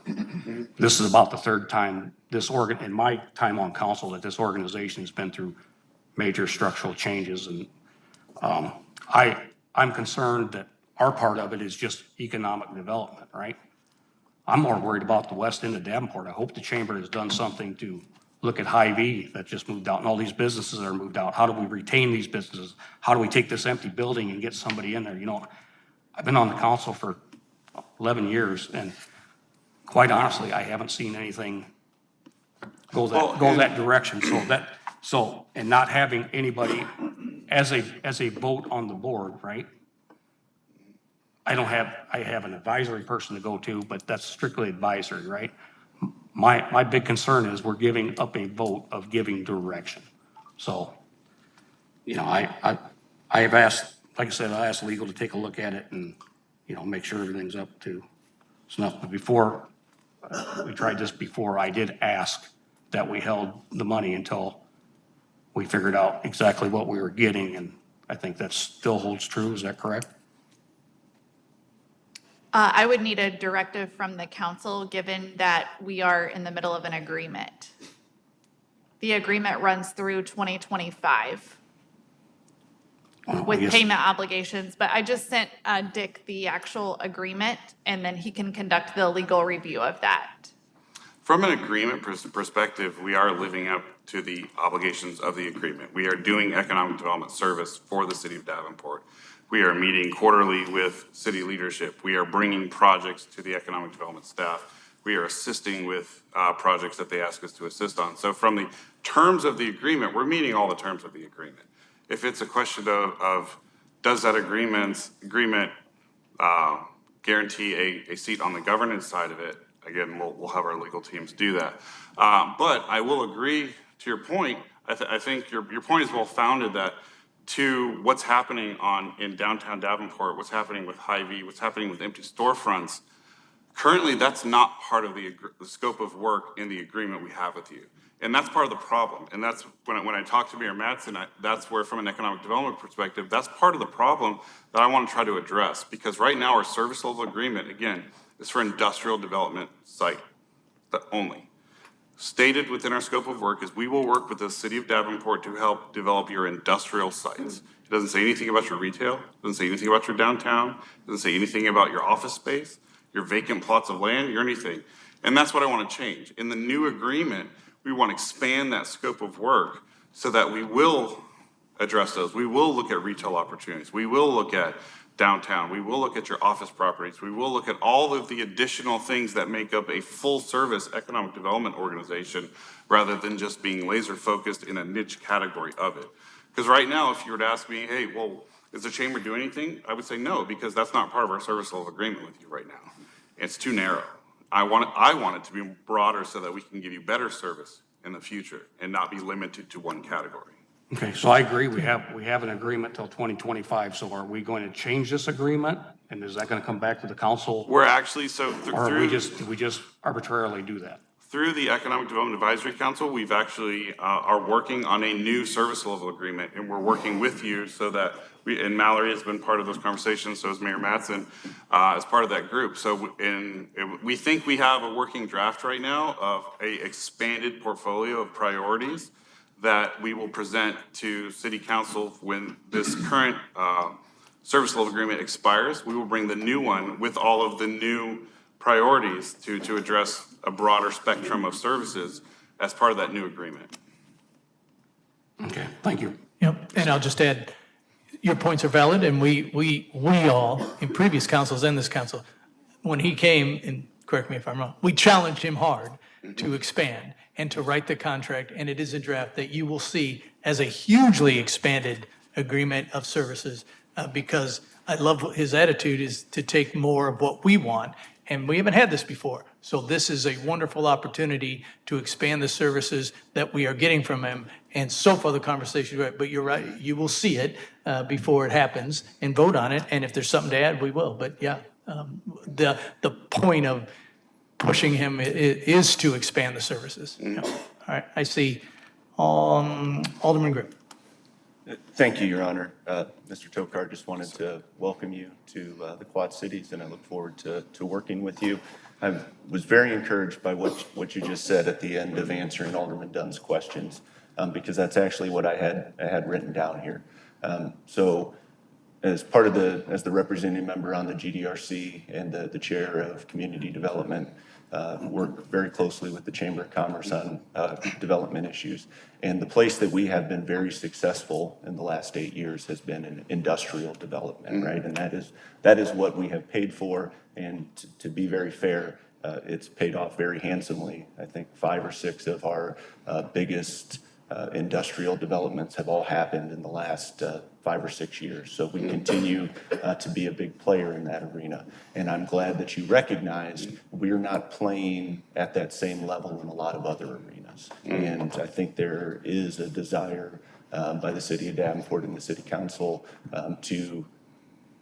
This is about the third time in my time on council, that this organization has been through major structural changes, and I'm concerned that our part of it is just economic development, right? I'm more worried about the west end of Davenport. I hope the chamber has done something to look at Hy-Vee that just moved out, and all these businesses that are moved out. How do we retain these businesses? How do we take this empty building and get somebody in there? You know, I've been on the council for 11 years, and quite honestly, I haven't seen anything go that direction. And not having anybody as a vote on the board, right? I have an advisory person to go to, but that's strictly advisory, right? My big concern is we're giving up a vote of giving direction. So, you know, I have asked, like I said, I asked legal to take a look at it and, you know, make sure everything's up to snuff. But before, we tried this before, I did ask that we held the money until we figured out exactly what we were getting, and I think that still holds true. Is that correct? I would need a directive from the council, given that we are in the middle of an agreement. The agreement runs through 2025 Well, I with guess- payment obligations, but I just sent Dick the actual agreement, and then he can conduct the legal review of that. From an agreement perspective, we are living up to the obligations of the agreement. We are doing economic development service for the city of Davenport. We are meeting quarterly with city leadership. We are bringing projects to the economic development staff. We are assisting with projects that they ask us to assist on. So from the terms of the agreement, we're meeting all the terms of the agreement. If it's a question of does that agreement guarantee a seat on the governance side of it, again, we'll have our legal teams do that. But I will agree to your point. I think your point is well founded, that to what's happening in downtown Davenport, what's happening with Hy-Vee, what's happening with empty storefronts. Currently, that's not part of the scope of work in the agreement we have with you. And that's part of the problem. And that's when I talk to Mayor Mattson, that's where, from an economic development perspective, that's part of the problem that I want to try to address. Because right now, our service level agreement, again, is for industrial development site only. Stated within our scope of work is we will work with the city of Davenport to help develop your industrial sites. It doesn't say anything about your retail, it doesn't say anything about your downtown, it doesn't say anything about your office space, your vacant plots of land, or anything. And that's what I want to change. In the new agreement, we want to expand that scope of work so that we will address those. We will look at retail opportunities. We will look at downtown. We will look at your office properties. We will look at all of the additional things that make up a full-service economic development organization, rather than just being laser-focused in a niche category of it. Because right now, if you were to ask me, hey, well, does the chamber do anything? I would say no, because that's not part of our service level agreement with you right now. It's too narrow. I want it to be broader so that we can give you better service in the future and not be limited to one category. Okay, so I agree, we have an agreement till 2025, so are we going to change this agreement? And is that going to come back to the council? We're actually, Or do we just arbitrarily do that? Through the Economic Development Advisory Council, we've actually are working on a new service level agreement, and we're working with you so that and Mallory has been part of those conversations, so is Mayor Mattson, as part of that group. So we think we have a working draft right now of a expanded portfolio of priorities that we will present to City Council when this current service level agreement expires. We will bring the new one with all of the new priorities to address a broader spectrum of services as part of that new agreement. Okay, thank you. Yep, and I'll just add, your points are valid, and we all, in previous councils and this council, when he came, and correct me if I'm wrong, we challenged him hard to expand and to write the contract, and it is a draft that you will see as a hugely expanded agreement of services, because I love his attitude is to take more of what we want, and we haven't had this before. So this is a wonderful opportunity to expand the services that we are getting from him. And so far, the conversation, right, but you're right, you will see it before it happens and vote on it. And if there's something to add, we will. But yeah, the point of pushing him is to expand the services. Yeah. All right, I see Alderman Grip. Thank you, Your Honor. Mr. Tokar, just wanted to welcome you to the Quad Cities, and I look forward to working with you. I was very encouraged by what you just said at the end of answering Alderman Dunn's questions, because that's actually what I had written down here. So as part of as the representative member on the GDRC and the chair of community development, work very closely with the Chamber of Commerce on development issues. And the place that we have been very successful in the last 8 years has been in industrial development, right? And that is what we have paid for. And to be very fair, it's paid off very handsomely. I think 5 or 6 of our biggest industrial developments have all happened in the last 5 or 6 years. So we continue to be a big player in that arena. And I'm glad that you recognize we're not playing at that same level in a lot of other arenas. And I think there is a desire by the city of Davenport and the city council to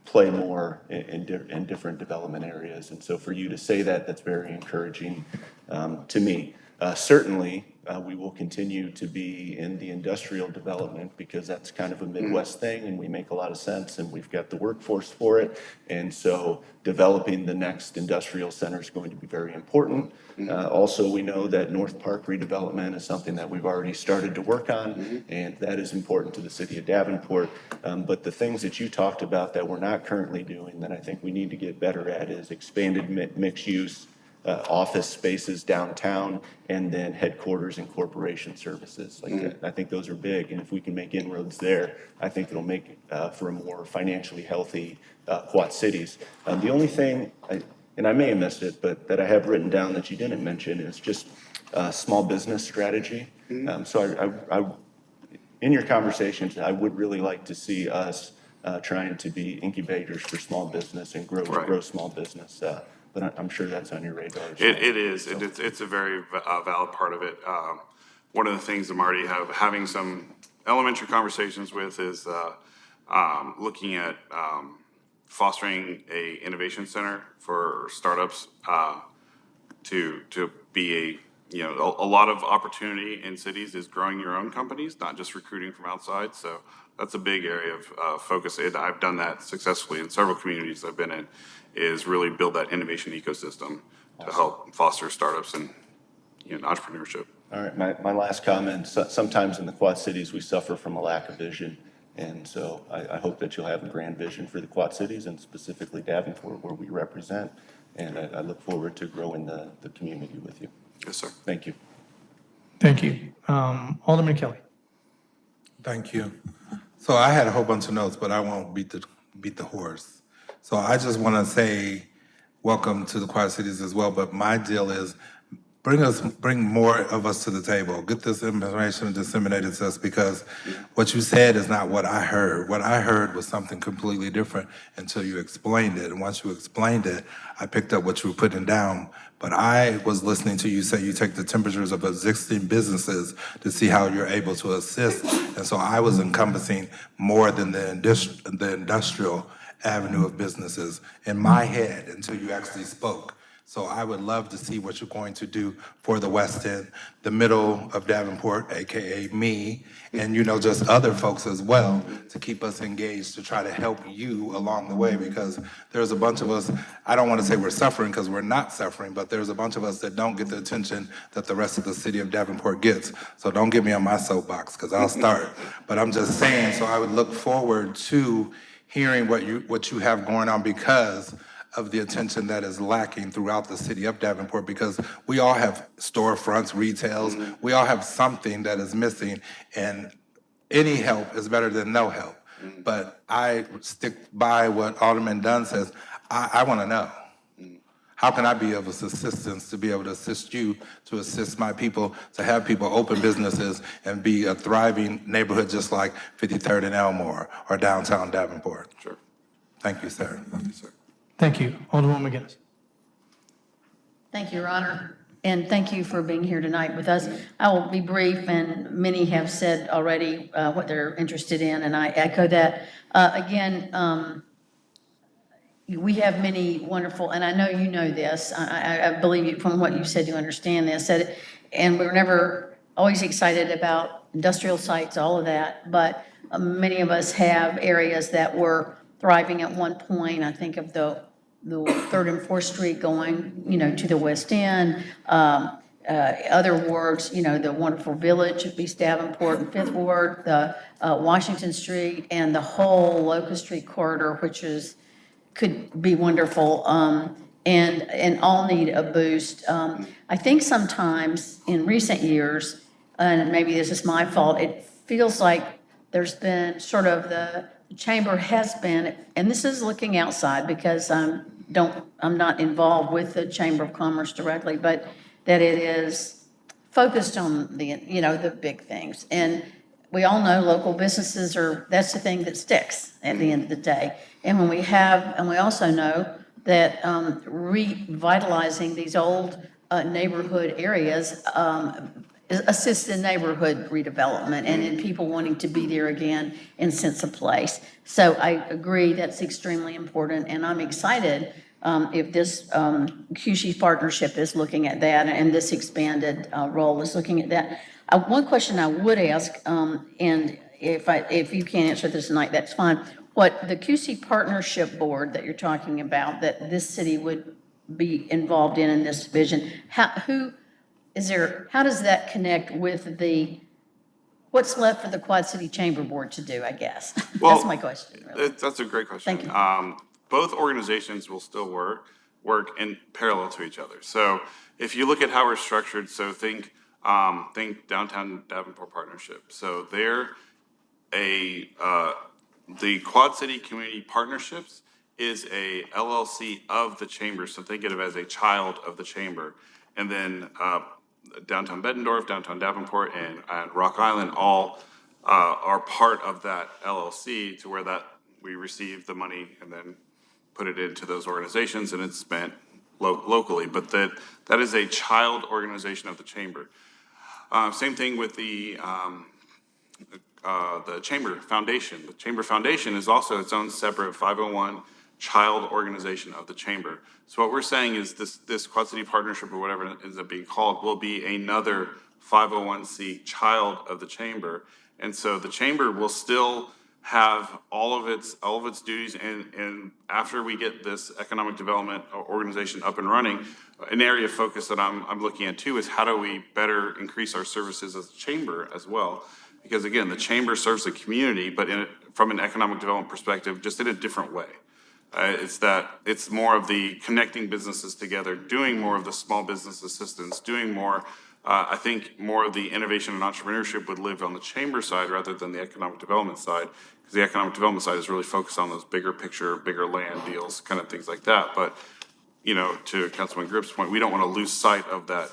play more in different development areas. And so for you to say that, that's very encouraging to me. Certainly, we will continue to be in the industrial development because that's kind of a Midwest thing and we make a lot of sense and we've got the workforce for it. And so developing the next industrial center is going to be very important. Also, we know that North Park redevelopment is something that we've already started to work on, and that is important to the city of Davenport. But the things that you talked about that we're not currently doing that I think we need to get better at is expanded mixed use, office spaces downtown, and then headquarters and corporation services. I think those are big, and if we can make inroads there, I think it'll make for a more financially healthy Quad Cities. The only thing, and I may have missed it, but that I have written down that you didn't mention is just small business strategy. So I, in your conversations, I would really like to see us trying to be incubators for small business and grow small business. But I'm sure that's on your radar. It is. It's a very valid part of it. One of the things I'm already having some elementary conversations with is looking at fostering a innovation center for startups to be a lot of opportunity in cities is growing your own companies, not just recruiting from outside. So that's a big area of focus. I've done that successfully in several communities I've been in, is really build that innovation ecosystem to help foster startups and entrepreneurship. All right, my last comment, sometimes in the Quad Cities, we suffer from a lack of vision. And so I hope that you'll have a grand vision for the Quad Cities and specifically Davenport where we represent. And I look forward to growing the community with you. Yes, sir. Thank you. Thank you. Alderman Kelly. Thank you. So I had a whole bunch of notes, but I won't beat the horse. So I just want to say welcome to the Quad Cities as well, but my deal is bring more of us to the table. Get this information disseminated to us, because what you said is not what I heard. What I heard was something completely different until you explained it. And once you explained it, I picked up what you were putting down. But I was listening to you say you take the temperatures of existing businesses to see how you're able to assist. And so I was encompassing more than the industrial avenue of businesses in my head until you actually spoke. So I would love to see what you're going to do for the West End, the middle of Davenport, AKA me, and just other folks as well, to keep us engaged, to try to help you along the way, because there's a bunch of us, I don't want to say we're suffering, because we're not suffering, but there's a bunch of us that don't get the attention that the rest of the city of Davenport gets. So don't get me on my soapbox, because I'll start. But I'm just saying, so I would look forward to hearing what you have going on, because of the attention that is lacking throughout the city of Davenport, because we all have storefronts, retails, we all have something that is missing, and any help is better than no help. But I stick by what Alderman Dunn says. I want to know. How can I be of assistance to be able to assist you, to assist my people, to have people open businesses and be a thriving neighborhood just like 53rd and Elmore or downtown Davenport? Sure. Thank you, sir. Thank you, sir. Thank you. Alderwoman McGinnis. Thank you, Your Honor, and thank you for being here tonight with us. I will be brief, and many have said already what they're interested in, and I echo that. We have many wonderful, and I know you know this, I believe you, from what you said, you understand this, and we're never always excited about industrial sites, all of that, but many of us have areas that were thriving at one point. I think of the 3rd and 4th Street going, to the West End, other wards, the wonderful Village of East Davenport and 5th Ward, the Washington Street, and the whole Locust Street corridor, which could be wonderful, and all need a boost. I think sometimes in recent years, and maybe this is my fault, it feels like there's been sort of the chamber has been, and this is looking outside because I'm not involved with the Chamber of Commerce directly, but that it is focused on the big things. And we all know local businesses that's the thing that sticks at the end of the day. And we also know that revitalizing these old neighborhood areas assists in neighborhood redevelopment and in people wanting to be there again and sense of place. So I agree that's extremely important, and I'm excited if this QC partnership is looking at that and this expanded role is looking at that. One question I would ask, and if you can't answer this tonight, that's fine. What the QC partnership board that you're talking about, that this city would be involved in this vision, how does that connect with what's left for the Quad City Chamber Board to do, I guess? Well, that's my question, really. That's a great question. Thank you. Both organizations will still work in parallel to each other. So if you look at how we're structured, so think Downtown Davenport Partnership. So the Quad City Community Partnerships is a LLC of the chamber. So think of it as a child of the chamber. And then Downtown Bettendorf, Downtown Davenport, and Rock Island all are part of that LLC, to where that we receive the money and then put it into those organizations, and it's spent locally. But that is a child organization of the chamber. Same thing with the Chamber Foundation. The Chamber Foundation is also its own separate 501 child organization of the chamber. So what we're saying is this Quad City Partnership, or whatever it ends up being called, will be another 501c child of the chamber. And so the chamber will still have all of its duties, and after we get this economic development organization up and running, an area of focus that I'm looking at too is how do we better increase our services as a chamber as well? Because again, the chamber serves the community, but from an economic development perspective, just in a different way. It's more of the connecting businesses together, doing more of the small business assistance, doing more. I think more of the innovation and entrepreneurship would live on the chamber side rather than the economic development side, because the economic development side is really focused on those bigger picture, bigger land deals, kind of things like that. But, to Councilman Grip's point, we don't want to lose sight of that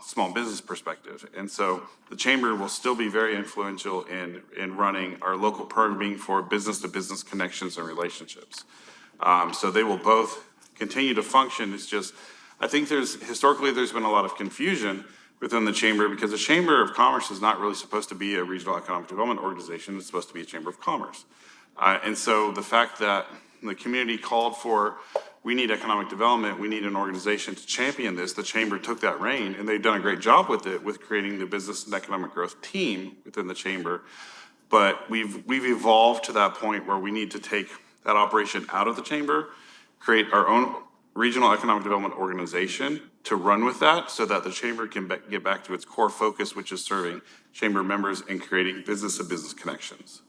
small business perspective. And so the chamber will still be very influential in running our local programming for business-to-business connections and relationships. So they will both continue to function. It's just, I think historically there's been a lot of confusion within the chamber, because the Chamber of Commerce is not really supposed to be a regional economic development organization. It's supposed to be a chamber of commerce. And so the fact that the community called for we need economic development, we need an organization to champion this. The chamber took that reign, and they've done a great job with it, with creating the business and economic growth team within the chamber. But we've evolved to that point where we need to take that operation out of the chamber, create our own regional economic development organization to run with that, so that the chamber can get back to its core focus, which is serving chamber members and creating business-to-business connections.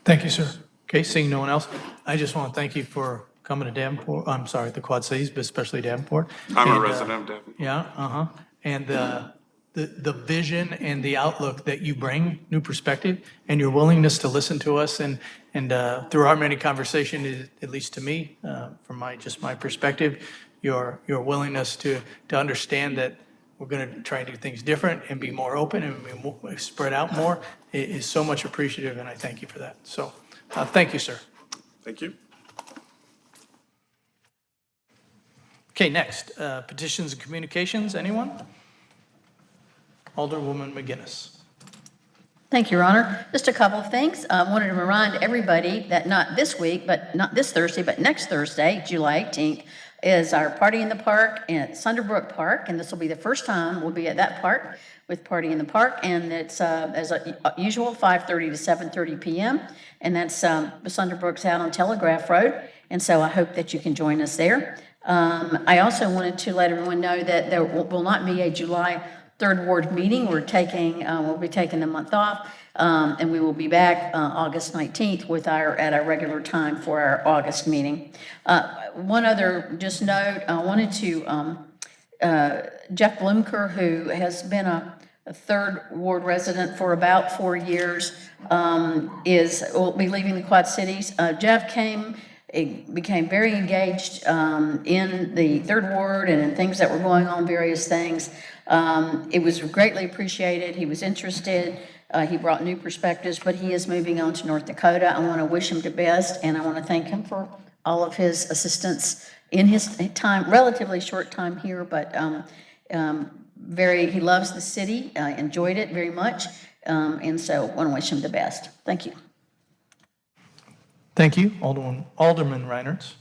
Thank you, sir. Okay, seeing no one else, I just want to thank you for coming to Davenport, I'm sorry, the Quad Cities, but especially Davenport. I'm a And, resident of Davenport. Yeah, and the vision and the outlook that you bring, new perspective, and your willingness to listen to us, and through our many conversation, at least to me, from my perspective, your willingness to understand that we're going to try and do things different and be more open and be more, spread out more is so much appreciative, and I thank you for that. So, thank you, sir. Thank you. Okay, next, petitions and communications, anyone? Alderwoman McGinnis. Thank you, Your Honor. Just a couple of things. I wanted to remind everybody that not this week, but not this Thursday, but next Thursday, July 18th, is our Party in the Park at Sunderbrook Park, and this will be the first time we'll be at that park with Party in the Park, and it's, as usual, 5:30 to 7:30 p.m., and that's Sunderbrook's out on Telegraph Road, and so I hope that you can join us there. I also wanted to let everyone know that there will not be a July 3rd Ward meeting. We'll be taking the month off, and we will be back August 19th at our regular time for our August meeting. One other just note, I wanted to, Jeff Bloomker, who has been a 3rd Ward resident for about 4 years, will be leaving the Quad Cities. Jeff became very engaged in the 3rd Ward and in things that were going on, various things. It was greatly appreciated. He was interested. He brought new perspectives, but he is moving on to North Dakota. I want to wish him the best, and I want to thank him for all of his assistance in his time, relatively short time here, but he loves the city, enjoyed it very much, and so I want to wish him the best. Thank you. Thank you, Alderman Reinertz.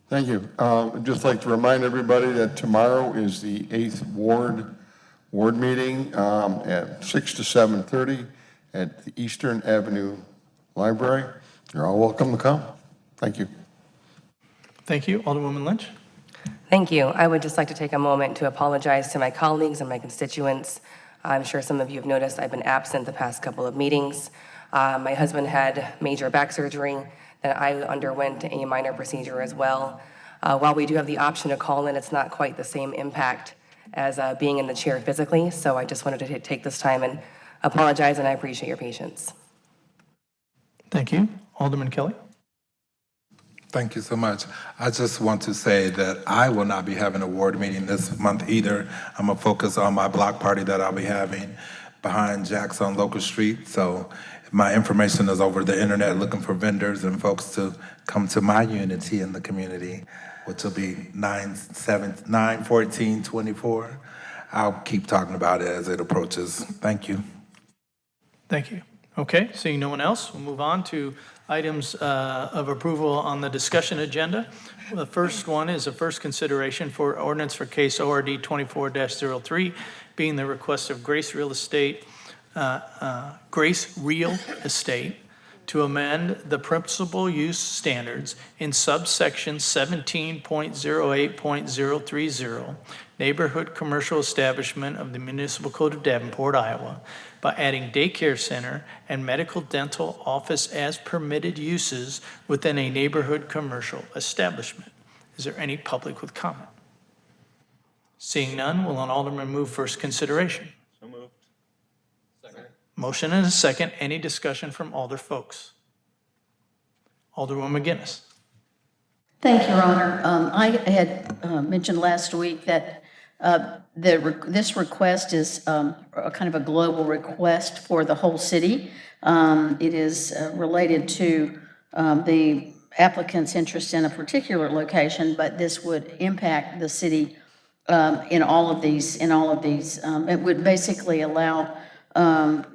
Thank you. I'd just like to remind everybody that tomorrow is the 8th Ward meeting at 6 to 7:30 at the Eastern Avenue Library. You're all welcome to come. Thank you. Thank you, Alderwoman Lynch. Thank you. I would just like to take a moment to apologize to my colleagues and my constituents. I'm sure some of you have noticed I've been absent the past couple of meetings. My husband had major back surgery, then I underwent a minor procedure as well. While we do have the option to call in, it's not quite the same impact as being in the chair physically, so I just wanted to take this time and apologize, and I appreciate your patience. Thank you, Alderman Kelly. Thank you so much. I just want to say that I will not be having a ward meeting this month either. I'm gonna focus on my block party that I'll be having behind Jack's on Locust Street. So my information is over the internet, looking for vendors and folks to come to my unity in the community, which will be 9/14/24. I'll keep talking about it as it approaches. Thank you. Thank you. Okay, seeing no one else, we'll move on to items of approval on the discussion agenda. The first one is a first consideration for ordinance for case ORD 24-03, being the request of Grace Real Estate to amend the principal use standards in subsection 17.08.030, neighborhood commercial establishment of the Municipal Code of Davenport, Iowa, by adding daycare center and medical dental office as permitted uses within a neighborhood commercial establishment. Is there any public with comment? Seeing none, will an alderman move first consideration? So moved. Second. Motion and a second. Any discussion from alder folks? Alderwoman McGinnis. Thank you, Your Honor. I had mentioned last week that this request is a kind of a global request for the whole city. It is related to the applicant's interest in a particular location, but this would impact the city in all of these. It would basically allow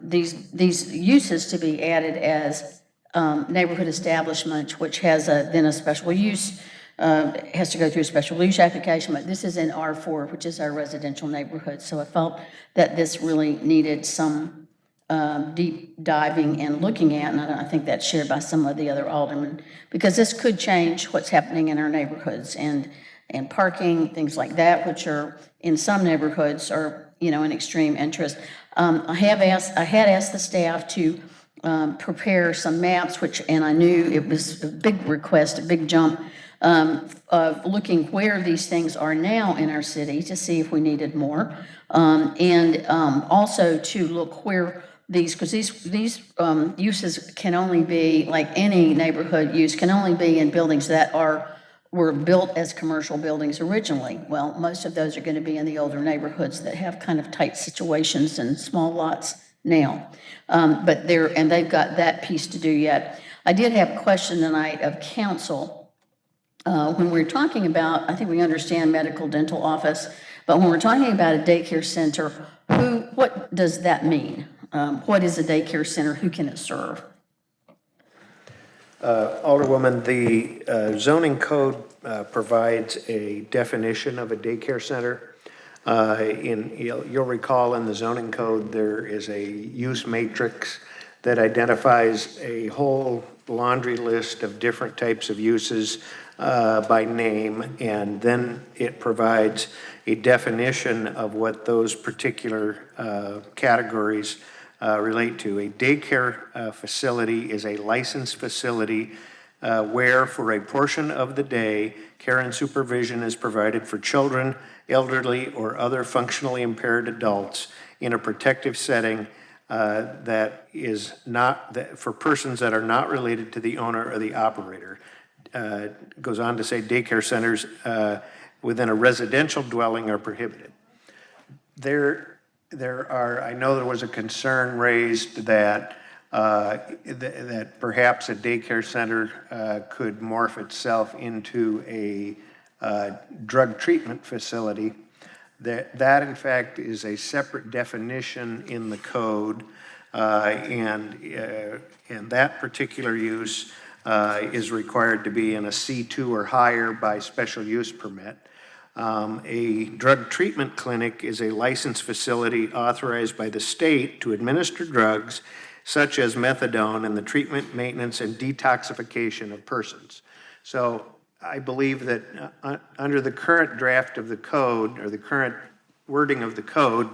these uses to be added as neighborhood establishment, which has then a special use, has to go through a special use application, but this is in R4, which is our residential neighborhood. So I felt that this really needed some deep diving and looking at, and I think that's shared by some of the other aldermen, because this could change what's happening in our neighborhoods and parking, things like that, which are in some neighborhoods are, an extreme interest. I had asked the staff to prepare some maps, and I knew it was a big request, a big jump, of looking where these things are now in our city to see if we needed more. And also to look where because these uses can only be, like any neighborhood use, can only be in buildings that were built as commercial buildings originally. Well, most of those are going to be in the older neighborhoods that have kind of tight situations and small lots now. But they've got that piece to do yet. I did have a question tonight of council. When we're talking about, I think we understand medical dental office, but when we're talking about a daycare center, what does that mean? What is a daycare center? Who can it serve? Alderwoman, the zoning code provides a definition of a daycare center. You'll recall in the zoning code, there is a use matrix that identifies a whole laundry list of different types of uses by name, and then it provides a definition of what those particular categories relate to. A daycare facility is a licensed facility where for a portion of the day, care and supervision is provided for children, elderly, or other functionally impaired adults in a protective setting that is not, for persons that are not related to the owner or the operator. Goes on to say daycare centers within a residential dwelling are prohibited. I know there was a concern raised that that perhaps a daycare center could morph itself into a drug treatment facility. That in fact is a separate definition in the code, and that particular use is required to be in a C2 or higher by special use permit. A drug treatment clinic is a licensed facility authorized by the state to administer drugs such as methadone in the treatment, maintenance, and detoxification of persons. So I believe that under the current draft of the code, or the current wording of the code,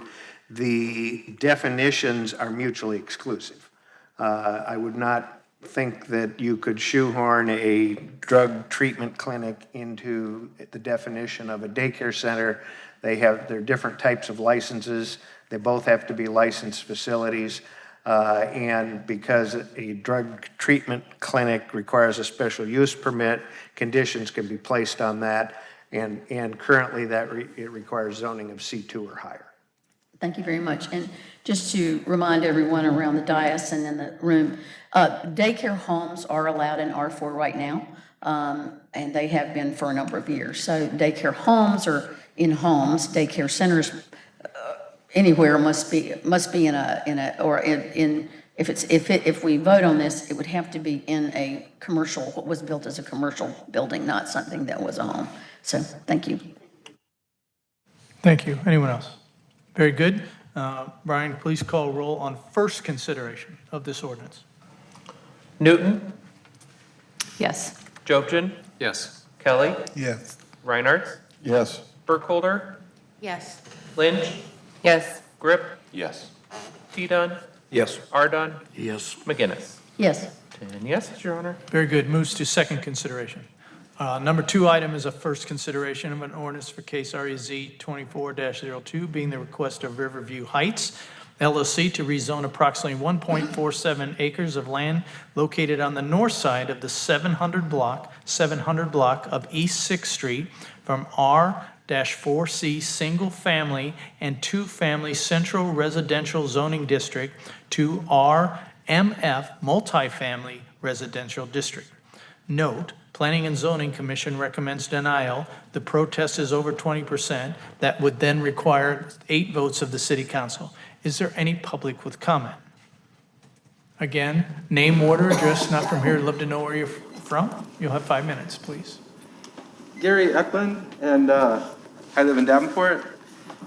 the definitions are mutually exclusive. I would not think that you could shoehorn a drug treatment clinic into the definition of a daycare center. They're different types of licenses. They both have to be licensed facilities. And because a drug treatment clinic requires a special use permit, conditions can be placed on that. And currently it requires zoning of C2 or higher. Thank you very much. And just to remind everyone around the dais and in the room, daycare homes are allowed in R4 right now, and they have been for a number of years. So daycare homes are in homes. Daycare centers anywhere must be in a if we vote on this, it would have to be in a commercial, what was built as a commercial building, not something that was a home. So thank you. Thank you. Anyone else? Very good. Brian, please call roll on first consideration of this ordinance. Newton, Yes. Jobson, Yes. Kelly, Yes. Reinhardt, Yes. Burkholder, Yes. Lynch, Yes. Grip, Yes. T-Dunn, Yes. Ardon, Yes. McGinnis. Yes. 10 yeses, Your Honor. Very good. Moves to second consideration. Number 2 item is a first consideration of an ordinance for case REZ 24-02, being the request of Riverview Heights LLC to rezone approximately 1.47 acres of land located on the north side of the 700 block of East 6th Street from R-4C Single Family and 2 Family Central Residential Zoning District to RMF Multifamily Residential District. Note, Planning and Zoning Commission recommends denial. The protest is over 20%. That would then require 8 votes of the City Council. Is there any public with comment? Again, name, order, address, not from here, love to know where you're from. You'll have 5 minutes, please. Gary Eklund, and I live in Davenport.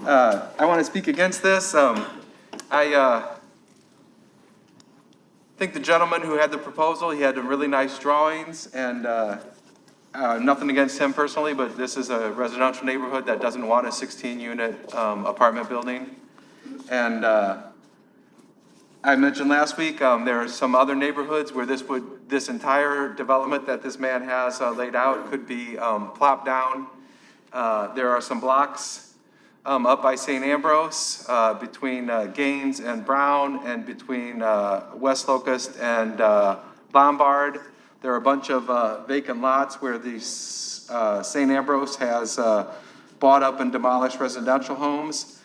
I want to speak against this. I think the gentleman who had the proposal, he had really nice drawings, and nothing against him personally, but this is a residential neighborhood that doesn't want a 16-unit apartment building. And I mentioned last week, there are some other neighborhoods where this entire development that this man has laid out could be plopped down. There are some blocks up by St. Ambrose, between Gaines and Brown, and between West Locust and Lombard. There are a bunch of vacant lots where these St. Ambrose has bought up and demolished residential homes.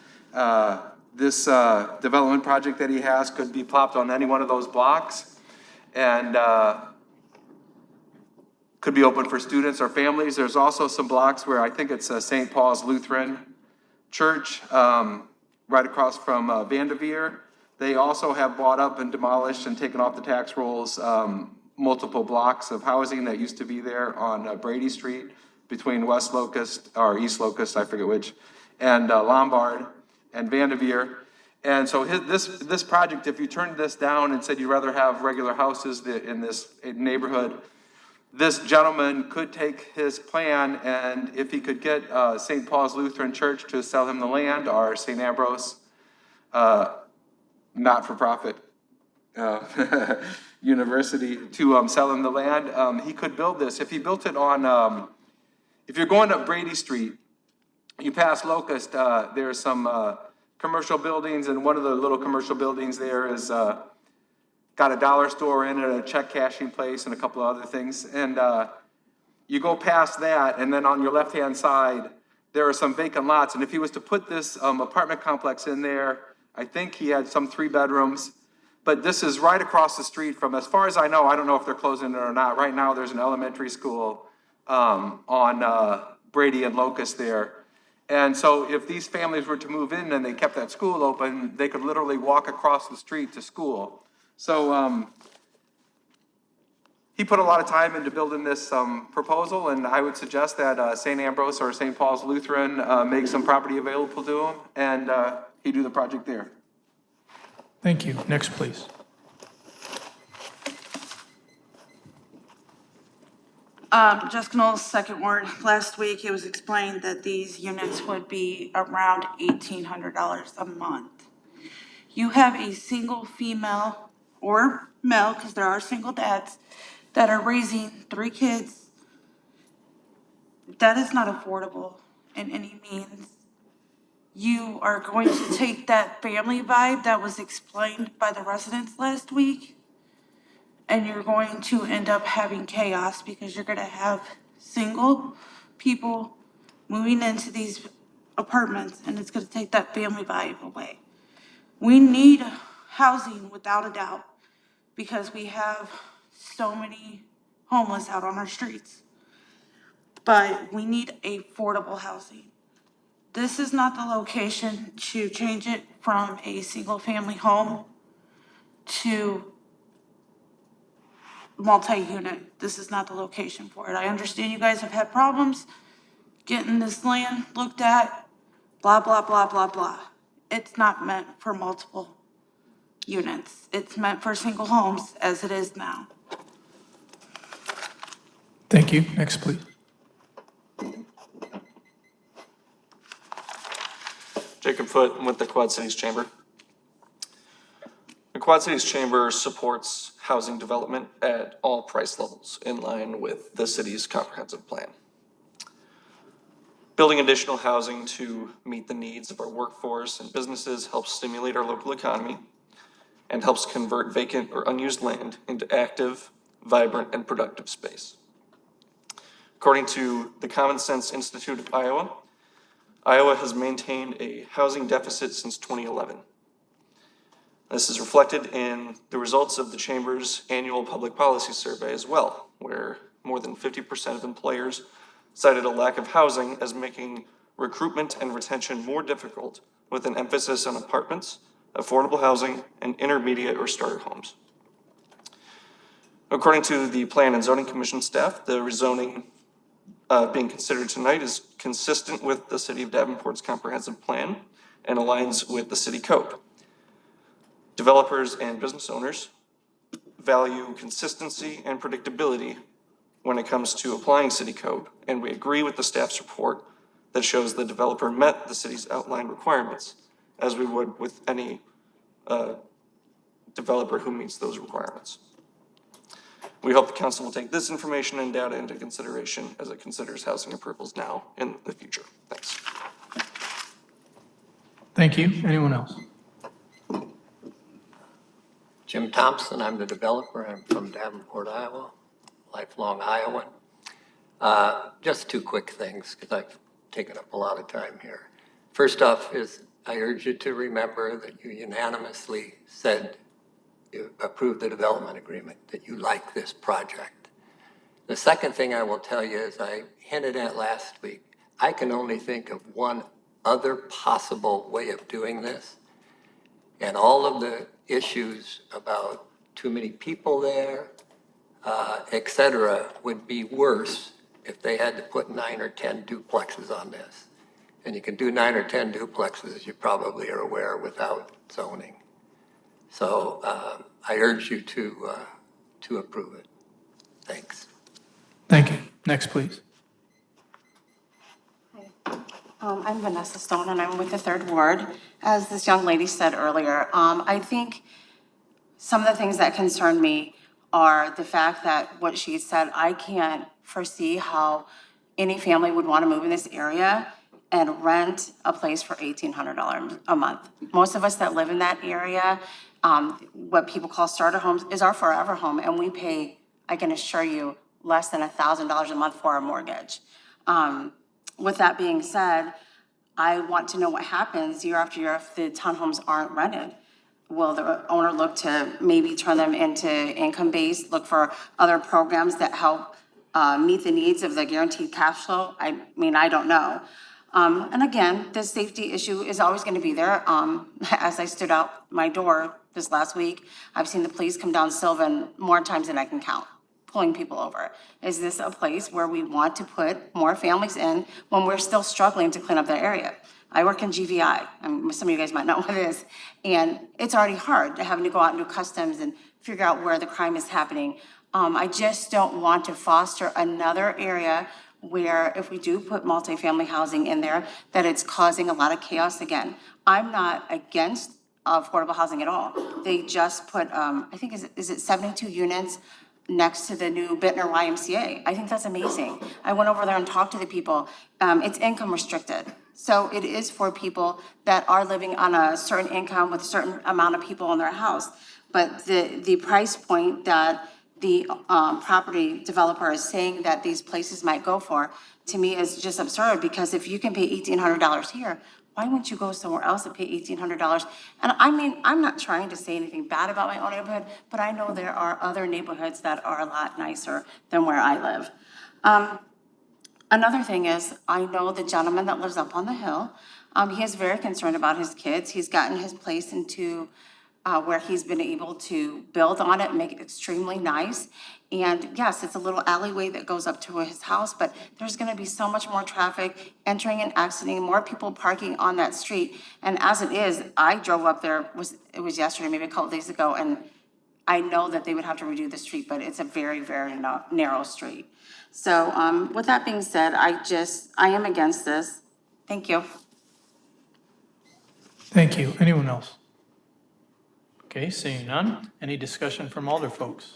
This development project that he has could be plopped on any one of those blocks, and could be open for students or families. There's also some blocks where I think it's St. Paul's Lutheran Church, right across from Vanderveer. They also have bought up and demolished and taken off the tax rolls multiple blocks of housing that used to be there on Brady Street between West Locust, or East Locust, I forget which, and Lombard and Vanderveer. And so this project, if you turned this down and said you'd rather have regular houses in this neighborhood, this gentleman could take his plan, and if he could get St. Paul's Lutheran Church to sell him the land, or St. Ambrose, not-for-profit university, to sell him the land, he could build this. If he built it on, if you're going up Brady Street, you pass Locust, there's some commercial buildings, and one of the little commercial buildings there is got a dollar store in it, a check cashing place, and a couple of other things. And you go past that, and then on your left-hand side, there are some vacant lots. And if he was to put this apartment complex in there, I think he had some 3 bedrooms. But this is right across the street from, as far as I know, I don't know if they're closing it or not. Right now, there's an elementary school on Brady and Locust there. And so if these families were to move in and they kept that school open, they could literally walk across the street to school. So he put a lot of time into building this proposal, and I would suggest that St. Ambrose or St. Paul's Lutheran make some property available to him, and he do the project there. Thank you. Next, please. Jessica Knowles, Second Ward. Last week, it was explained that these units would be around $1,800 a month. You have a single female or male, because there are single dads, that are raising 3 kids. That is not affordable in any means. You are going to take that family vibe that was explained by the residents last week, and you're going to end up having chaos, because you're going to have single people moving into these apartments, and it's going to take that family vibe away. We need housing without a doubt, because we have so many homeless out on our streets. But we need affordable housing. This is not the location to change it from a single-family home to multi-unit. This is not the location for it. I understand you guys have had problems getting this land looked at, blah, blah, blah, blah, blah. It's not meant for multiple units. It's meant for single homes as it is now. Thank you. Next, please. Jacob Foote, I'm with the Quad Cities Chamber. The Quad Cities Chamber supports housing development at all price levels in line with the city's comprehensive plan. Building additional housing to meet the needs of our workforce and businesses helps stimulate our local economy and helps convert vacant or unused land into active, vibrant, and productive space. According to the Common Sense Institute of Iowa, Iowa has maintained a housing deficit since 2011. This is reflected in the results of the Chamber's annual public policy survey as well, where more than 50% of employers cited a lack of housing as making recruitment and retention more difficult, with an emphasis on apartments, affordable housing, and intermediate or starter homes. According to the Plan and Zoning Commission staff, the rezoning being considered tonight is consistent with the City of Davenport's comprehensive plan and aligns with the city code. Developers and business owners value consistency and predictability when it comes to applying city code, and we agree with the staff's report that shows the developer met the city's outlined requirements, as we would with any developer who meets those requirements. We hope the council will take this information and data into consideration as it considers housing approvals now and in the future. Thanks. Thank you. Anyone else? Jim Thompson, I'm the developer. I'm from Davenport, Iowa, lifelong Iowan. Just two quick things, because I've taken up a lot of time here. First off is I urge you to remember that you unanimously said you approved the development agreement, that you like this project. The second thing I will tell you is I hinted at last week, I can only think of one other possible way of doing this. And all of the issues about too many people there, et cetera, would be worse if they had to put 9 or 10 duplexes on this. And you can do 9 or 10 duplexes, as you probably are aware, without zoning. So I urge you to approve it. Thanks. Thank you. Next, please. I'm Vanessa Stone, and I'm with the 3rd Ward. As this young lady said earlier, I think some of the things that concern me are the fact that what she said, I can't foresee how any family would want to move in this area and rent a place for $1,800 a month. Most of us that live in that area, what people call starter homes, is our forever home, and we pay, I can assure you, less than $1,000 a month for our mortgage. With that being said, I want to know what happens year after year if the townhomes aren't rented. Will the owner look to maybe turn them into income-based, look for other programs that help meet the needs of the guaranteed cash flow? I mean, I don't know. And again, the safety issue is always going to be there. As I stood out my door this last week, I've seen the police come down Sylvan more times than I can count, pulling people over. Is this a place where we want to put more families in when we're still struggling to clean up the area? I work in GVI, some of you guys might know what it is, and it's already hard to having to go out and do customs and figure out where the crime is happening. I just don't want to foster another area where if we do put multifamily housing in there, that it's causing a lot of chaos again. I'm not against affordable housing at all. They just put, I think, is it 72 units next to the new Bittner YMCA. I think that's amazing. I went over there and talked to the people. It's income restricted. So it is for people that are living on a certain income with a certain amount of people in their house. But the price point that the property developer is saying that these places might go for, to me, is just absurd, because if you can pay $1,800 here, why wouldn't you go somewhere else and pay $1,800? And I mean, I'm not trying to say anything bad about my own neighborhood, but I know there are other neighborhoods that are a lot nicer than where I live. Another thing is, I know the gentleman that lives up on the hill. He is very concerned about his kids. He's gotten his place into where he's been able to build on it and make it extremely nice. And yes, it's a little alleyway that goes up to his house, but there's gonna be so much more traffic entering and exiting, more people parking on that street. And as it is, I drove up there, it was yesterday, maybe a couple days ago, and I know that they would have to redo the street, but it's a very, very narrow street. So with that being said, I am against this. Thank you. Thank you. Anyone else? Okay, seeing none. Any discussion from alder folks?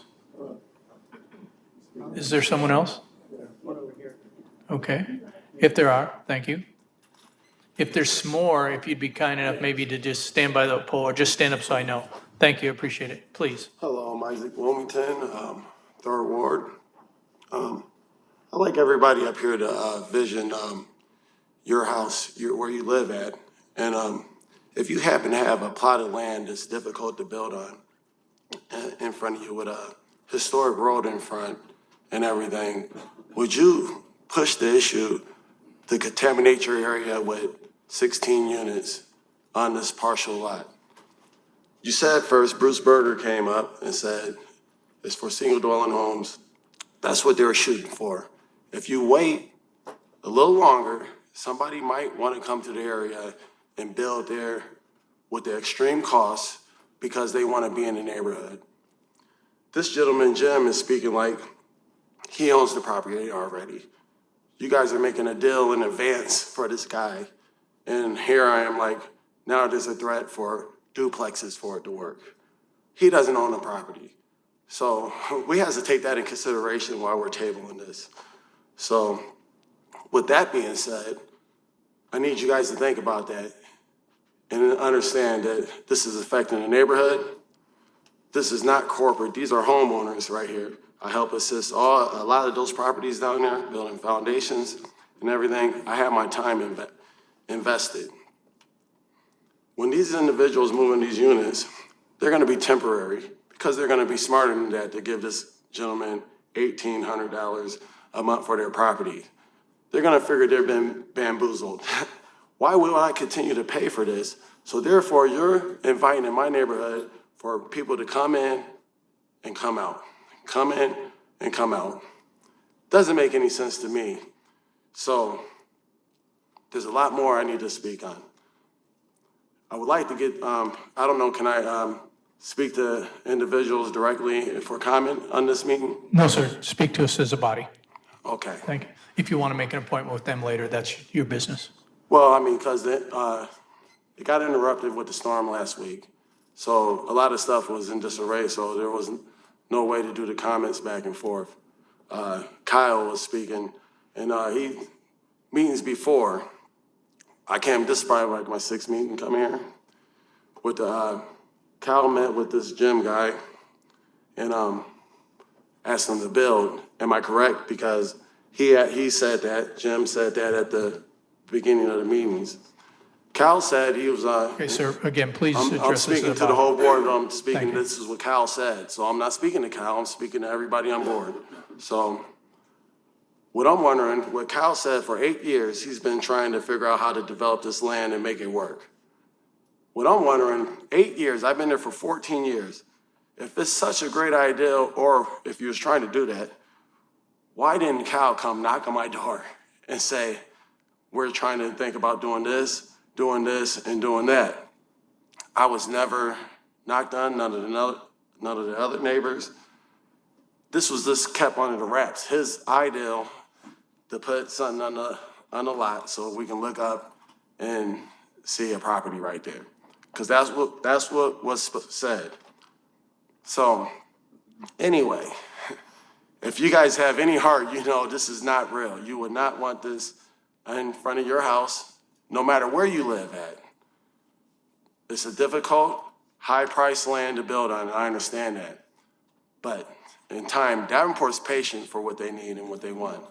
Is there someone else? Okay. If there are, thank you. If there's more, if you'd be kind enough maybe to just stand by the pole or just stand up so I know. Thank you, appreciate it. Please. Hello, I'm Isaac Wilmington, 3rd Ward. I'd like everybody up here to vision your house, where you live at. And if you happen to have a plot of land that's difficult to build on in front of you with a historic road in front and everything, would you push the issue to contaminate your area with 16 units on this partial lot? You said first, Bruce Berger came up and said, is for single dwelling homes. That's what they're shooting for. If you wait a little longer, somebody might want to come to the area and build there with the extreme costs because they want to be in the neighborhood. This gentleman, Jim, is speaking like he owns the property already. You guys are making a deal in advance for this guy. And here I am like, now there's a threat for duplexes for it to work. He doesn't own the property. So we have to take that in consideration while we're tabling this. So with that being said, I need you guys to think about that and understand that this is affecting the neighborhood. This is not corporate. These are homeowners right here. I help assist a lot of those properties down there, building foundations and everything. I have my time invested. When these individuals move in these units, they're gonna be temporary because they're gonna be smarter than that to give this gentleman $1,800 a month for their property. They're gonna figure they've been bamboozled. Why will I continue to pay for this? So therefore, you're inviting in my neighborhood for people to come in and come out, come in and come out. Doesn't make any sense to me. So there's a lot more I need to speak on. I would like to get, I don't know, can I speak to individuals directly for comment on this meeting? No, sir. Speak to us as a body. Okay. Thank you. If you want to make an appointment with them later, that's your business. Well, I mean, because it got interrupted with the storm last week. So a lot of stuff was in disarray, so there was no way to do the comments back and forth. Kyle was speaking, and meetings before, this is probably like my sixth meeting coming here. With Kyle met with this gym guy and asked him to build. Am I correct? Because he said that, Jim said that at the beginning of the meetings. Cal said he was, Okay, sir, again, please I'm address this speaking as to a the body. whole board, I'm speaking, Thank you. this is what Cal said. So I'm not speaking to Cal, I'm speaking to everybody on board. So what I'm wondering, what Cal said for 8 years, he's been trying to figure out how to develop this land and make it work. What I'm wondering, 8 years, I've been there for 14 years. If it's such a great idea, or if you was trying to do that, why didn't Cal come knock on my door and say, we're trying to think about doing this, and doing that? I was never knocked on, none of the other neighbors. This was just kept under the wraps. His ideal to put something on the lot so we can look up and see a property right there. Because that's what was said. So anyway, if you guys have any heart, you know this is not real. You would not want this in front of your house, no matter where you live at. It's a difficult, high-priced land to build on, and I understand that. But in time, Davenport's patient for what they need and what they want.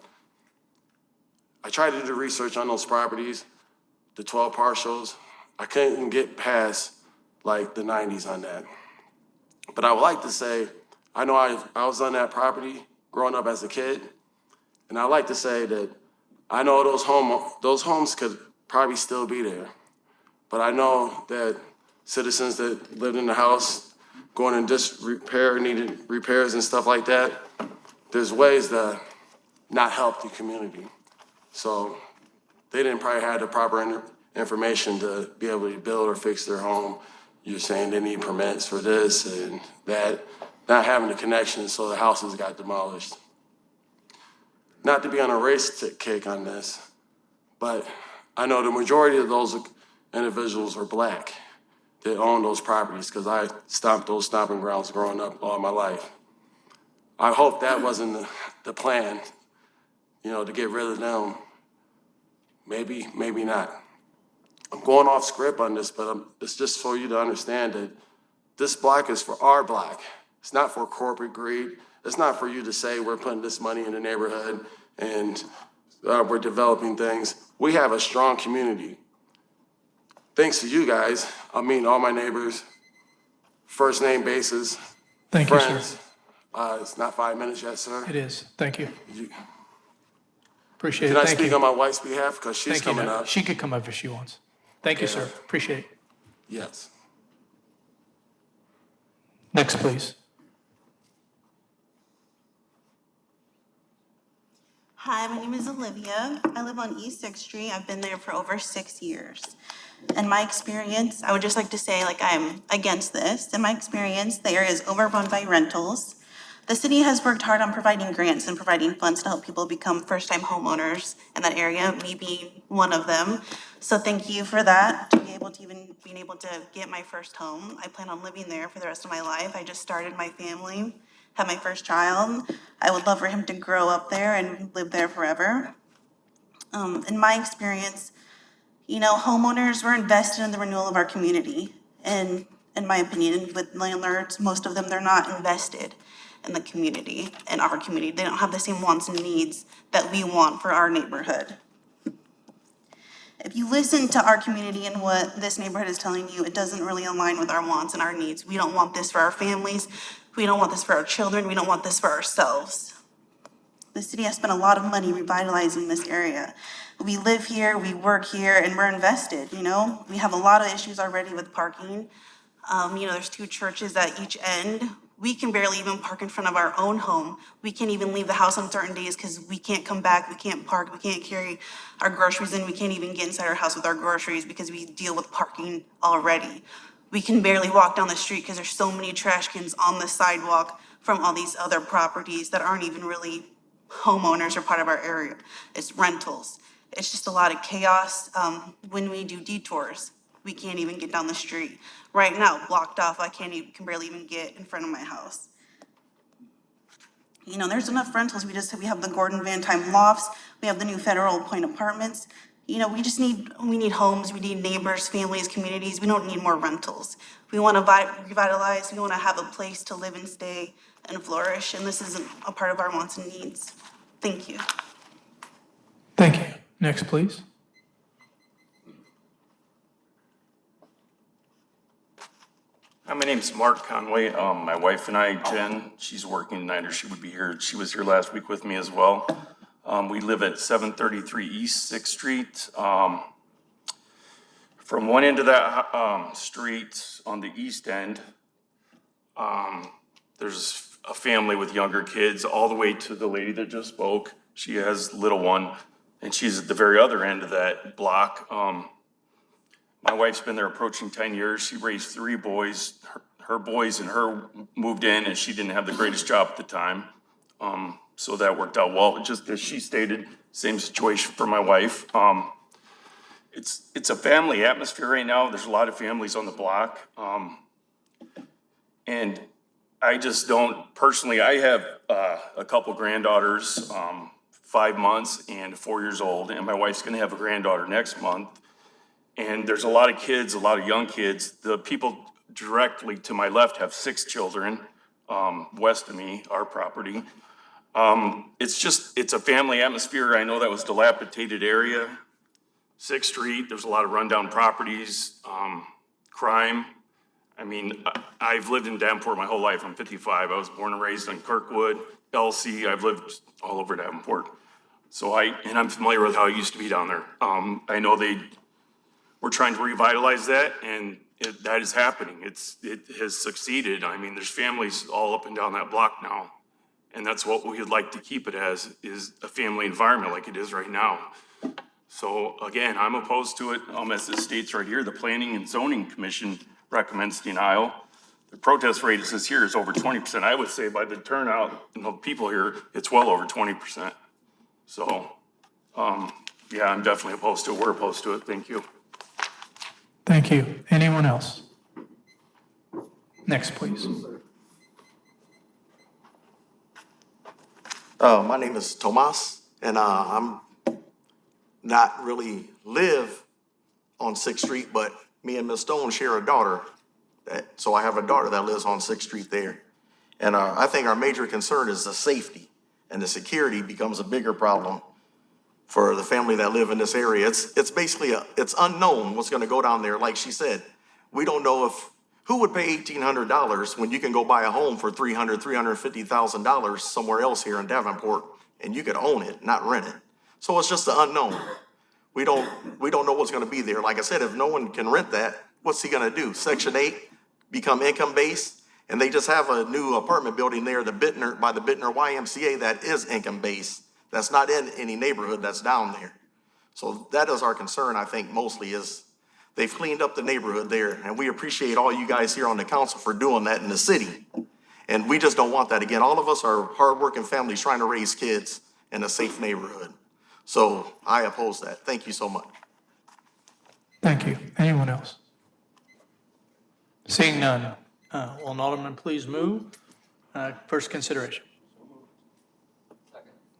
I tried to do the research on those properties, the 12 partials. I couldn't get past like the 90s on that. But I would like to say, I know I was on that property growing up as a kid, and I like to say that I know those homes could probably still be there. But I know that citizens that lived in the house going in disrepair, needed repairs and stuff like that, there's ways to not help the community. So they didn't probably have the proper information to be able to build or fix their home. You're saying they need permits for this and that, not having the connection, so the houses got demolished. Not to be on a race kick on this, but I know the majority of those individuals are Black that own those properties, because I stomped those stomping grounds growing up all my life. I hope that wasn't the plan, to get rid of them. Maybe, maybe not. I'm going off script on this, but it's just for you to understand that this block is for our block. It's not for corporate greed. It's not for you to say we're putting this money in the neighborhood and we're developing things. We have a strong community. Thanks to you guys, I mean all my neighbors, first name basis, Thank you, sir. friends. It's not 5 minutes yet, sir. It is. Thank you. Appreciate it. Can I Thank speak you. on my wife's behalf? Because she's Thank you. coming No, up. She could come up if she wants. Thank you, Okay. sir. Appreciate it. Yes. Next, please. Hi, my name is Olivia. I live on East 6th Street. I've been there for over 6 years. In my experience, I would just like to say, like, I'm against this. In my experience, the area is overrun by rentals. The city has worked hard on providing grants and providing funds to help people become first-time homeowners in that area, me being one of them. So thank you for that, to be able to even being able to get my first home. I plan on living there for the rest of my life. I just started my family, had my first child. I would love for him to grow up there and live there forever. In my experience, you know, homeowners were invested in the renewal of our community. And in my opinion, with landlords, most of them, they're not invested in the community, in our community. They don't have the same wants and needs that we want for our neighborhood. If you listen to our community and what this neighborhood is telling you, it doesn't really align with our wants and our needs. We don't want this for our families. We don't want this for our children. We don't want this for ourselves. The city has spent a lot of money revitalizing this area. We live here, we work here, and we're invested, you know? We have a lot of issues already with parking. You know, there's 2 churches at each end. We can barely even park in front of our own home. We can't even leave the house on certain days because we can't come back, we can't park, we can't carry our groceries in, we can't even get inside our house with our groceries because we deal with parking already. We can barely walk down the street because there's so many trash cans on the sidewalk from all these other properties that aren't even really homeowners or part of our area. It's rentals. It's just a lot of chaos. When we do detours, we can't even get down the street. Right now, blocked off, can barely even get in front of my house. You know, there's enough rentals. We have the Gordon Van Time lofts. We have the new Federal Point apartments. You know, we need homes. We need neighbors, families, communities. We don't need more rentals. We want to revitalize. We want to have a place to live and stay and flourish. And this isn't a part of our wants and needs. Thank you. Thank you. Next, please. Hi, my name's Mark Conway. My wife and I, Jen, she's working tonight, or she would be here. She was here last week with me as well. We live at 733 East 6th Street. From one end of that street on the east end, there's a family with younger kids, all the way to the lady that just spoke. She has a little one, and she's at the very other end of that block. My wife's been there approaching 10 years. She raised 3 boys. Her boys and her moved in, and she didn't have the greatest job at the time. So that worked out well. Just as she stated, same situation for my wife. It's a family atmosphere right now. There's a lot of families on the block. And I just don't, personally, I have a couple granddaughters, 5 months and 4 years old, and my wife's gonna have a granddaughter next month. And there's a lot of kids, a lot of young kids. The people directly to my left have 6 children, west of me, our property. It's a family atmosphere. I know that was dilapidated area. 6th Street, there's a lot of rundown properties, crime. I mean, I've lived in Davenport my whole life. I'm 55. I was born and raised in Kirkwood, Elsie. I've lived all over Davenport. So I'm familiar with how it used to be down there. I know we're trying to revitalize that, and that is happening. It has succeeded. I mean, there's families all up and down that block now. And that's what we would like to keep it as, is a family environment like it is right now. So again, I'm opposed to it. As it states right here, the Planning and Zoning Commission recommends denial. The protest rate, it says here, is over 20%. I would say by the turnout and the people here, it's well over 20%. So, yeah, I'm definitely opposed to it. We're opposed to it. Thank you. Thank you. Anyone else? Next, please. My name is Tomas, and I'm not really live on 6th Street, but me and Ms. Stone share a daughter. So I have a daughter that lives on 6th Street there. And I think our major concern is the safety, and the security becomes a bigger problem for the family that live in this area. It's basically, it's unknown what's gonna go down there. Like she said, we don't know who would pay $1,800 when you can go buy a home for $350,000 somewhere else here in Davenport, and you could own it, not rent it. So it's just the unknown. We don't know what's gonna be there. Like I said, if no one can rent that, what's he gonna do? Section 8, become income-based? And they just have a new apartment building there, by the Bittner YMCA, that is income-based. that's not in any neighborhood that's down there. So that is our concern, I think, mostly is they've cleaned up the neighborhood there, and we appreciate all you guys here on the council for doing that in the city. And we just don't want that again. All of us are hardworking families trying to raise kids in a safe neighborhood. So I oppose that. Thank you so much. Thank you. Anyone else? Seeing none, will an alderman please move? First consideration.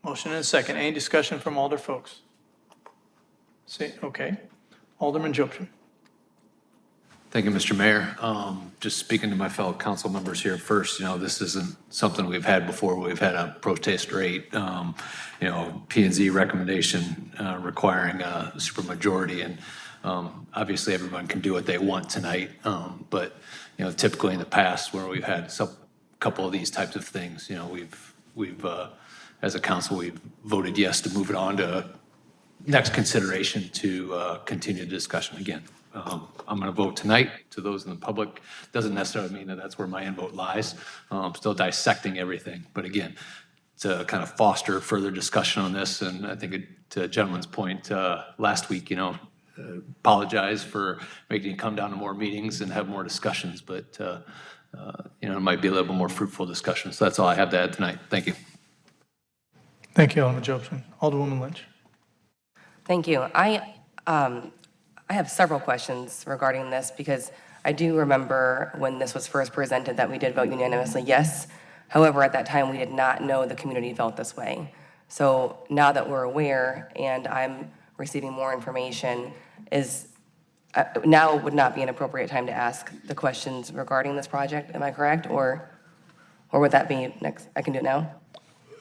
Motion and a second. Any discussion from alder folks? Okay. Alderman Jobson. Thank you, Mr. Mayor. Just speaking to my fellow council members here first, this isn't something we've had before. We've had a protest rate, P&Z recommendation requiring a supermajority, and obviously everyone can do what they want tonight. But typically in the past where we've had a couple of these types of things, we've as a council, we've voted yes to move it on to next consideration to continue the discussion again. I'm going to vote tonight. To those in the public, doesn't necessarily mean that that's where my end vote lies. I'm still dissecting everything. But again, to kind of foster further discussion on this, and I think to a gentleman's point last week, apologize for making it come down to more meetings and have more discussions, but it might be a little bit more fruitful discussion. So that's all I have to add tonight. Thank you. Thank you, Alderman Jobson. Alderwoman Lynch. Thank you. I have several questions regarding this because I do remember when this was first presented that we did vote unanimously yes. However, at that time, we did not know the community felt this way. So now that we're aware and I'm receiving more information, now would not be an appropriate time to ask the questions regarding this project, am I correct? Or would that be next? I can do it now?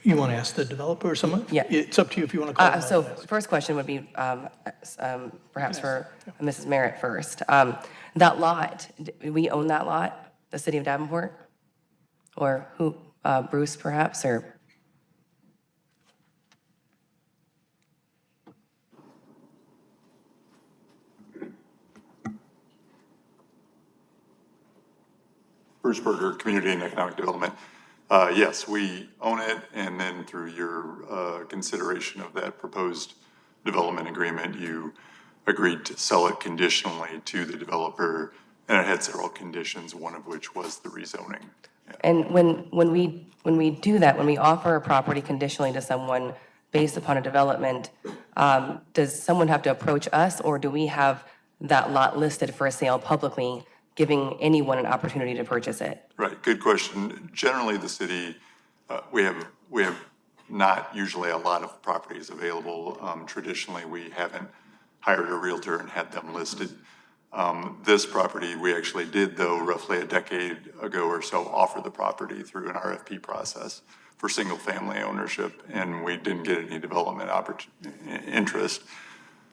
You want to ask the developer or someone? Yeah. It's up to you if you want to call them. So first question would be perhaps for Mrs. Merritt first. That lot, do we own that lot, the city of Davenport? Or who, Bruce perhaps, or? Bruce Berger, Community and Economic Development. Yes, we own it, and then through your consideration of that proposed development agreement, you agreed to sell it conditionally to the developer, and it had several conditions, one of which was the rezoning. Yeah. And when we do that, when we offer a property conditionally to someone based upon a development, does someone have to approach us, or do we have that lot listed for sale publicly, giving anyone an opportunity to purchase it? Right, good question. Generally, the city, we have not usually a lot of properties available. Traditionally, we haven't hired a realtor and had them listed. This property, we actually did, though, roughly a decade ago or so, offer the property through an RFP process for single-family ownership, and we didn't get any development interest.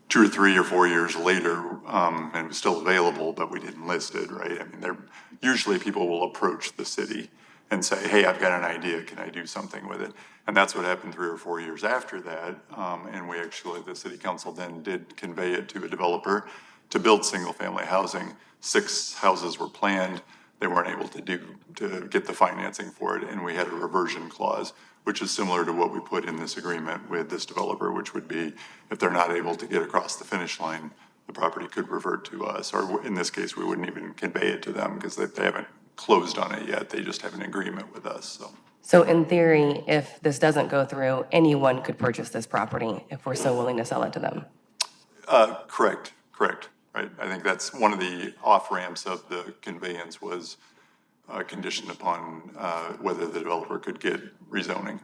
2 or 3 or 4 years later, and it was still available, but we didn't list it, right? I mean, usually people will approach the city and say, hey, I've got an idea, can I do something with it? And that's what happened 3 or 4 years after that. And we actually, the city council then did convey it to a developer to build single-family housing. 6 houses were planned. They weren't able to get the financing for it, and we had a reversion clause, which is similar to what we put in this agreement with this developer, which would be if they're not able to get across the finish line, the property could revert to us, or in this case, we wouldn't even convey it to them because they haven't closed on it yet. They just have an agreement with us, so. So in theory, if this doesn't go through, anyone could purchase this property if we're so willing to sell it to them? Correct, right. I think that's one of the off-ramps of the conveyance was conditioned upon whether the developer could get rezoning.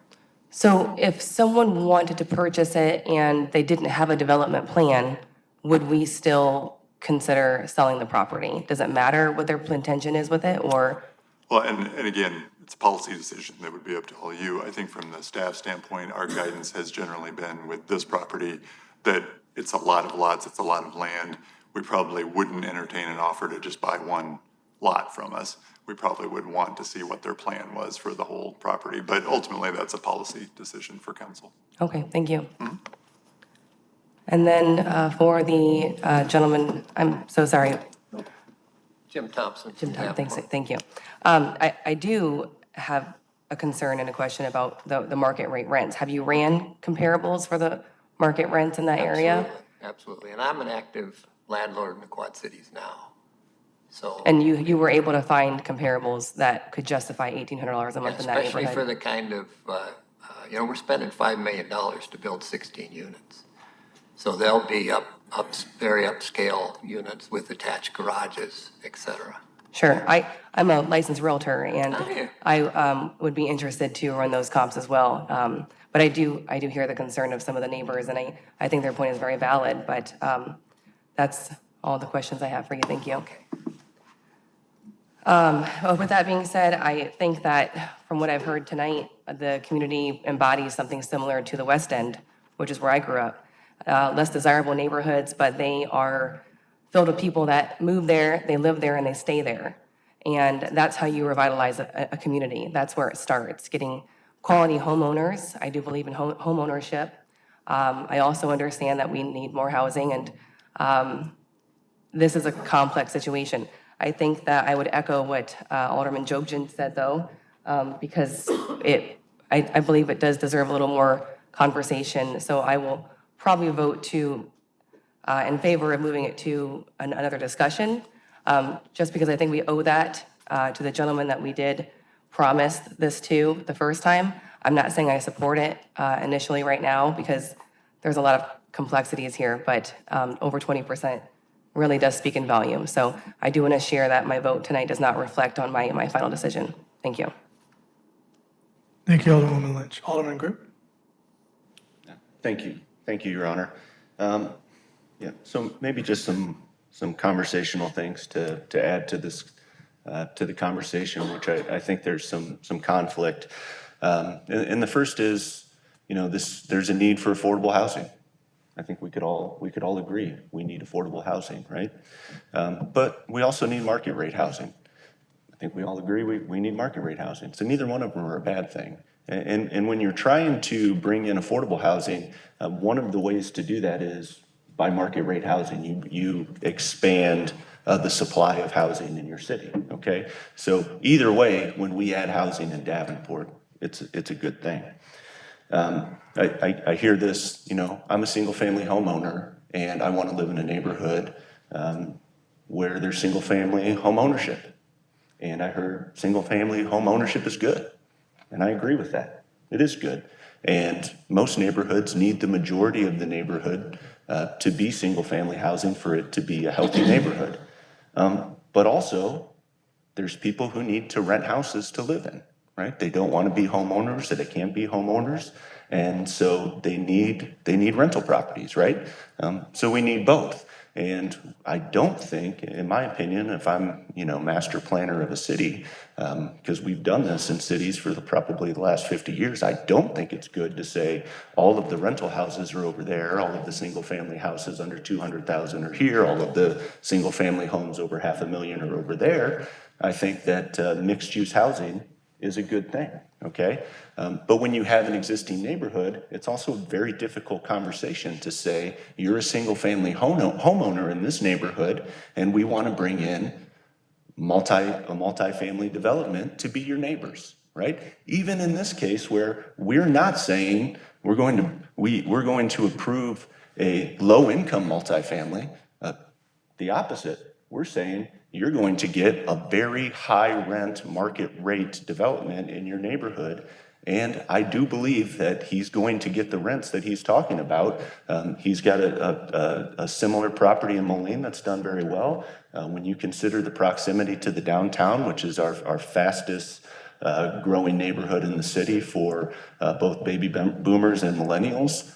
So if someone wanted to purchase it and they didn't have a development plan, would we still consider selling the property? Does it matter what their intention is with it, or? Well, and again, it's a policy decision that would be up to all of you. I think from the staff standpoint, our guidance has generally been with this property that it's a lot of lots, it's a lot of land. We probably wouldn't entertain an offer to just buy one lot from us. We probably would want to see what their plan was for the whole property, but ultimately that's a policy decision for council. Okay, thank you. And then for the gentleman, I'm so sorry. Jim Thompson. Jim Thompson, thank you. I do have a concern and a question about the market rate rents. Have you ran comparables for the market rents in that area? Absolutely. And I'm an active landlord in the Quad Cities now. So. And you were able to find comparables that could justify $1,800 a month in that neighborhood? Especially for the kind of, we're spending $5 million to build 16 units. So they'll be very upscale units with attached garages, et cetera. Sure. I'm a licensed realtor, and I would be interested to run those comps as well. But I do hear the concern of some of the neighbors, and I think their point is very valid, but that's all the questions I have for you. Thank you. With that being said, I think that from what I've heard tonight, the community embodies something similar to the West End, which is where I grew up. Less desirable neighborhoods, but they are filled with people that move there, they live there, and they stay there. And that's how you revitalize a community. That's where it starts, getting quality homeowners. I do believe in home ownership. I also understand that we need more housing, and this is a complex situation. I think that I would echo what Alderman Jobson said, though, because I believe it does deserve a little more conversation. So I will probably vote in favor of moving it to another discussion, just because I think we owe that to the gentleman that we did promise this to the first time. I'm not saying I support it initially right now, because there's a lot of complexities here, but over 20% really does speak in volume. So I do want to share that my vote tonight does not reflect on my final decision. Thank you. Thank you, Alderwoman Lynch. Alderman Group? Thank you. Thank you, Your Honor. Yeah, so maybe just some conversational things to add to this, to the conversation, which I think there's some conflict. And the first is, there's a need for affordable housing. I think we could all agree we need affordable housing, right? But we also need market rate housing. I think we all agree we need market rate housing. So neither one of them are a bad thing. And when you're trying to bring in affordable housing, one of the ways to do that is by market rate housing. You expand the supply of housing in your city, okay? So either way, when we add housing in Davenport, it's a good thing. I hear this, I'm a single family homeowner and I want to live in a neighborhood where there's single family home ownership. And I heard single family home ownership is good. And I agree with that. It is good. And most neighborhoods need the majority of the neighborhood to be single family housing for it to be a healthy neighborhood. But also there's people who need to rent houses to live in, right? They don't want to be homeowners, so they can't be homeowners. And so they need rental properties, right? So we need both. And I don't think, in my opinion, if I'm, master planner of a city, because we've done this in cities for probably the last 50 years, I don't think it's good to say all of the rental houses are over there, all of the single family houses under 200,000 are here, all of the single family homes over $500,000 are over there. I think that mixed use housing is a good thing, okay? But when you have an existing neighborhood, it's also a very difficult conversation to say, you're a single family homeowner in this neighborhood, and we want to bring in a multi-family development to be your neighbors, right? Even in this case where we're not saying we're going to approve a low-income multifamily, the opposite. We're saying you're going to get a very high rent market rate development in your neighborhood. And I do believe that he's going to get the rents that he's talking about. He's got a similar property in Moline that's done very well. When you consider the proximity to the downtown, which is our fastest growing neighborhood in the city for both baby boomers and millennials,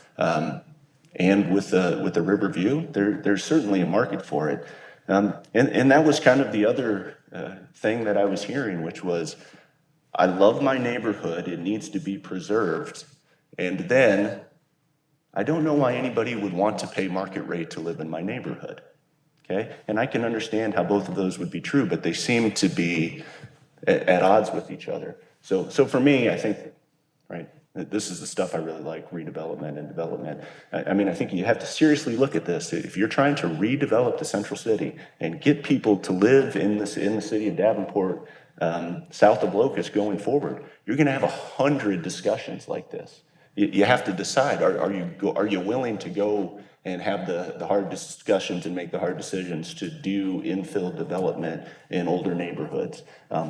and with the Riverview, there's certainly a market for it. And that was kind of the other thing that I was hearing, which was, I love my neighborhood, it needs to be preserved. And then, I don't know why anybody would want to pay market rate to live in my neighborhood, okay? And I can understand how both of those would be true, but they seem to be at odds with each other. So for me, I think, right, this is the stuff I really like, redevelopment and development. I mean, I think you have to seriously look at this. If you're trying to redevelop the central city and get people to live in the city of Davenport south of Locust going forward, you're going to have 100 discussions like this. You have to decide, are you willing to go and have the hard discussions and make the hard decisions to do infill development in older neighborhoods?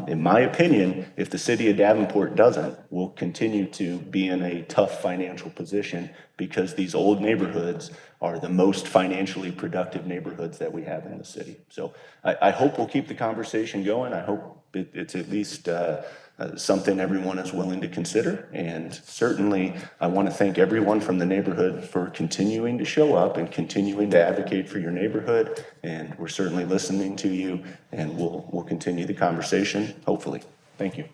In my opinion, if the city of Davenport doesn't, we'll continue to be in a tough financial position because these old neighborhoods are the most financially productive neighborhoods that we have in the city. So I hope we'll keep the conversation going. I hope it's at least something everyone is willing to consider. And certainly, I want to thank everyone from the neighborhood for continuing to show up and continuing to advocate for your neighborhood. And we're certainly listening to you, and we'll continue the conversation, hopefully. Thank you.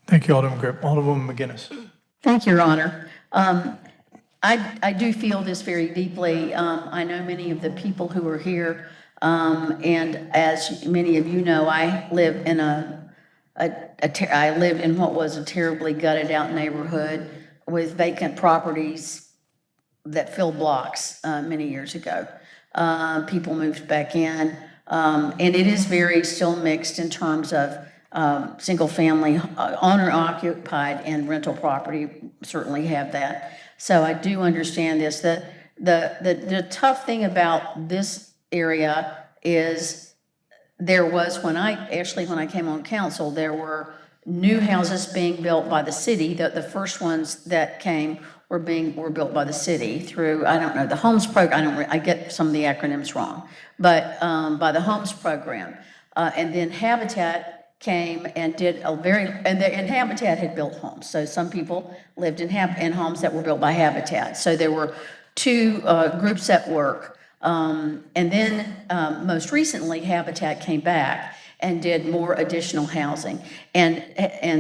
Thank you, Alderman Grip. Alderwoman McGinnis. Thank you, Your Honor. I do feel this very deeply. I know many of the people who are here, and as many of you know, I live in I lived in what was a terribly gutted out neighborhood with vacant properties that filled blocks many years ago. People moved back in, and it is very still mixed in terms of single family, owner occupied and rental property certainly have that. So I do understand this. The tough thing about this area is there was, when I came on council, there were new houses being built by the city. The first ones that came were built by the city through, I don't know, the Homes program. I get some of the acronyms wrong, but by the Homes program. And then Habitat came and did and Habitat had built homes. So some people lived in homes that were built by Habitat. So there were two groups at work. And then most recently, Habitat came back and did more additional housing. And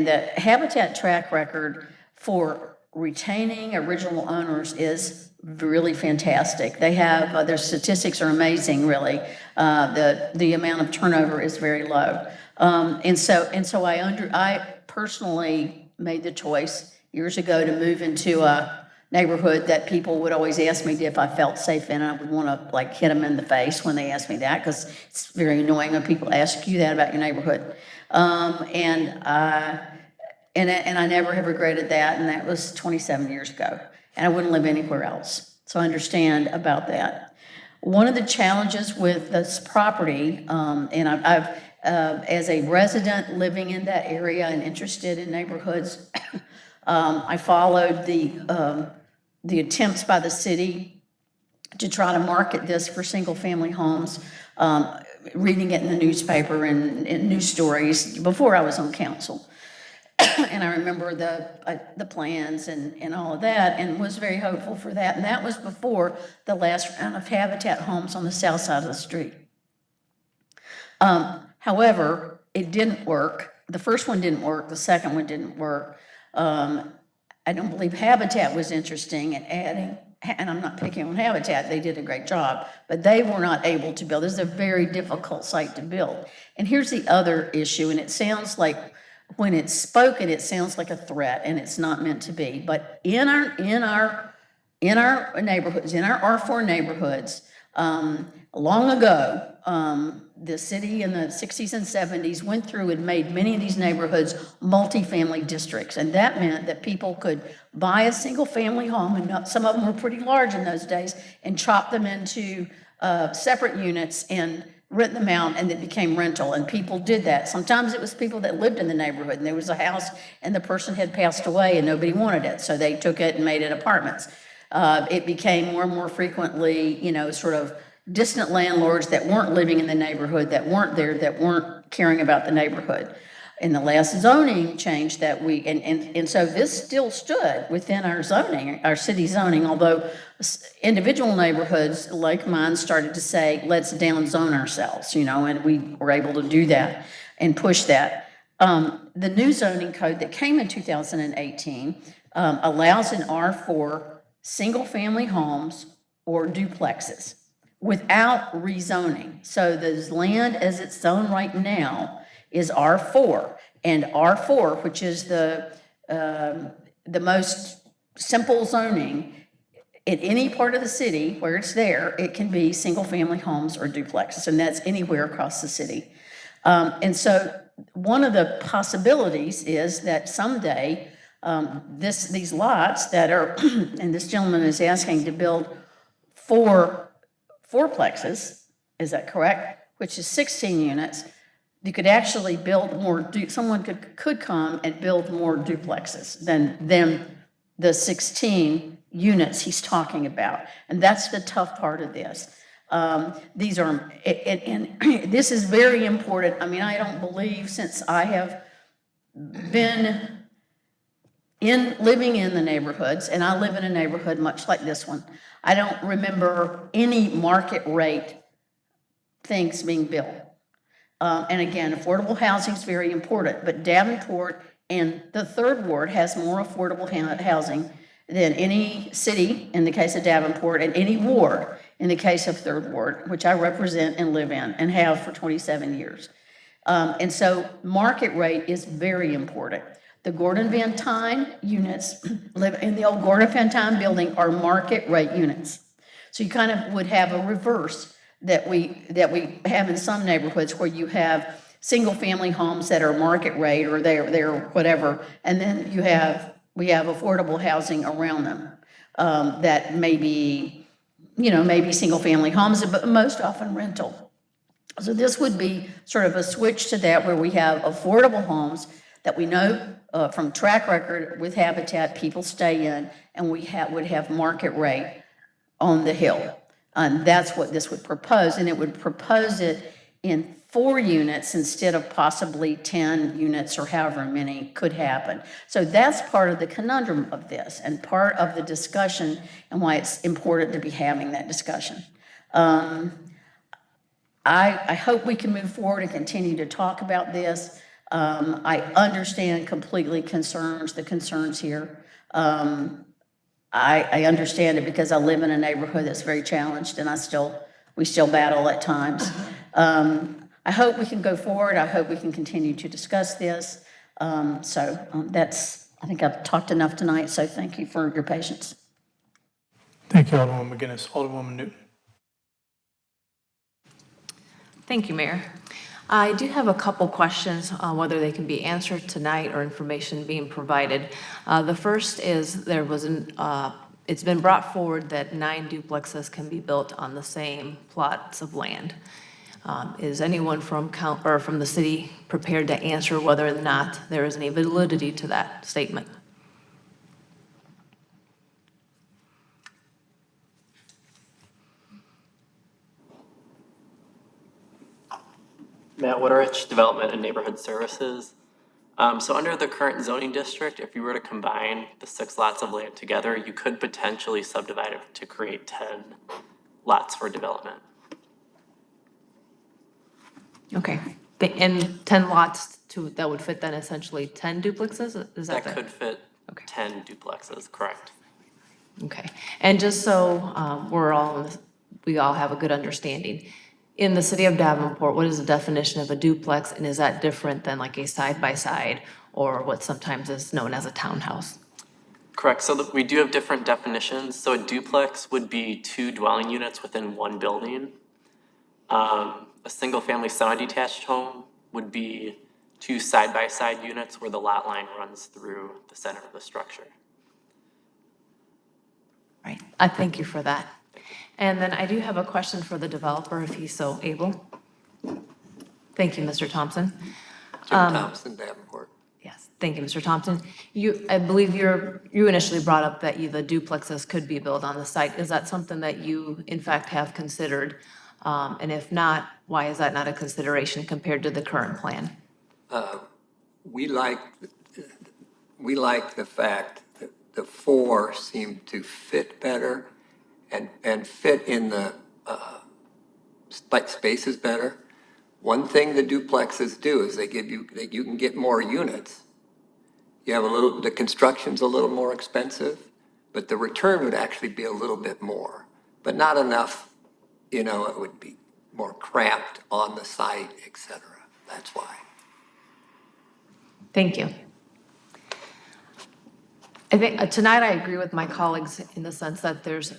the Habitat track record for retaining original owners is really fantastic. They have, their statistics are amazing, really. The amount of turnover is very low. And so I personally made the choice years ago to move into a neighborhood that people would always ask me if I felt safe in. I would want to like hit them in the face when they asked me that, because it's very annoying when people ask you that about your neighborhood. And I never have regretted that, and that was 27 years ago. And I wouldn't live anywhere else. So I understand about that. One of the challenges with this property, and I've as a resident living in that area and interested in neighborhoods, I followed the attempts by the city to try to market this for single-family homes, reading it in the newspaper and news stories before I was on council. And I remember the plans and all of that, and was very hopeful for that. And that was before the last round of Habitat homes on the south side of the street. However, it didn't work. The first one didn't work. The second one didn't work. I don't believe Habitat was interesting in adding, and I'm not picking on Habitat, they did a great job, but they were not able to build. This is a very difficult site to build. And here's the other issue, and it sounds like, when it's spoken, it sounds like a threat, and it's not meant to be. But in our neighborhoods, in our R4 neighborhoods, long ago, the city in the 60s and 70s went through and made many of these neighborhoods multifamily districts. And that meant that people could buy a single family home, and some of them were pretty large in those days, and chop them into separate units and rent them out, and it became rental. And people did that. Sometimes it was people that lived in the neighborhood, and there was a house and the person had passed away and nobody wanted it. So they took it and made it apartments. It became more and more frequently, sort of distant landlords that weren't living in the neighborhood, that weren't there, that weren't caring about the neighborhood. In the last zoning change that and so this still stood within our zoning, our city zoning, although individual neighborhoods like mine started to say, let's downzone ourselves, and we were able to do that and push that. The new zoning code that came in 2018 allows in R4 single-family homes or duplexes without rezoning. So the land as it's zoned right now is R4, and R4, which is the most simple zoning, in any part of the city where it's there, it can be single-family homes or duplexes, and that's anywhere across the city. And so one of the possibilities is that someday, these lots that are, and this gentleman is asking to build fourplexes, is that correct? Which is 16 units. You could actually build more, someone could come and build more duplexes than the 16 units he's talking about. And that's the tough part of this. These are, and this is very important. I mean, I don't believe, since I have been living in the neighborhoods, and I live in a neighborhood much like this one, I don't remember any market rate things being built. And again, affordable housing is very important, but Davenport and the Third Ward has more affordable housing than any city in the case of Davenport and any ward in the case of Third Ward, which I represent and live in and have for 27 years. And so market rate is very important. The Gordon Van Tine units live in the old Gordon Van Tine building are market rate units. So you kind of would have a reverse that we have in some neighborhoods where you have single family homes that are market rate or they're whatever, and then we have affordable housing around them that may be, maybe single family homes, but most often rental. So this would be sort of a switch to that where we have affordable homes that we know from track record with Habitat people stay in, and we would have market rate on the hill. And that's what this would propose, and it would propose it in 4 units instead of possibly 10 units or however many could happen. So that's part of the conundrum of this and part of the discussion and why it's important to be having that discussion. I hope we can move forward and continue to talk about this. I understand completely the concerns here. I understand it because I live in a neighborhood that's very challenged, and we still battle at times. I hope we can go forward. I hope we can continue to discuss this. I think I've talked enough tonight, so thank you for your patience. Thank you, Alderwoman McGinnis. Alderwoman Newton. Thank you, Mayor. I do have a couple questions, whether they can be answered tonight or information being provided. The first is it's been brought forward that 9 duplexes can be built on the same plots of land. Is anyone from the city prepared to answer whether or not there is any validity to that statement? Matt Woodrich, Development and Neighborhood Services. So under the current zoning district, if you were to combine the 6 lots of land together, you could potentially subdivide it to create 10 lots for development. Okay, and 10 lots that would fit then essentially 10 duplexes? Is that could fit 10 duplexes, correct? Okay, and just so we all have a good understanding, in the city of Davenport, what is the definition of a duplex, and is that different than like a side-by-side or what sometimes is known as a townhouse? Correct, so we do have different definitions. So a duplex would be 2 dwelling units within 1 building. A single-family semi-detached home would be 2 side-by-side units where the lot line runs through the center of the structure. Right, I thank you for that. And then I do have a question for the developer, if he's so able. Thank you, Mr. Thompson. Jim Thompson, Davenport. Yes, thank you, Mr. Thompson. I believe you initially brought up that the duplexes could be built on the site. Is that something that you, in fact, have considered? And if not, why is that not a consideration compared to the current plan? We like the fact that the 4 seem to fit better and fit in the spaces better. One thing the duplexes do is you can get more units. You have the construction's a little more expensive, but the return would actually be a little bit more, but not enough, it would be more cramped on the site, et cetera. That's why. Thank you. I think tonight I agree with my colleagues in the sense that there's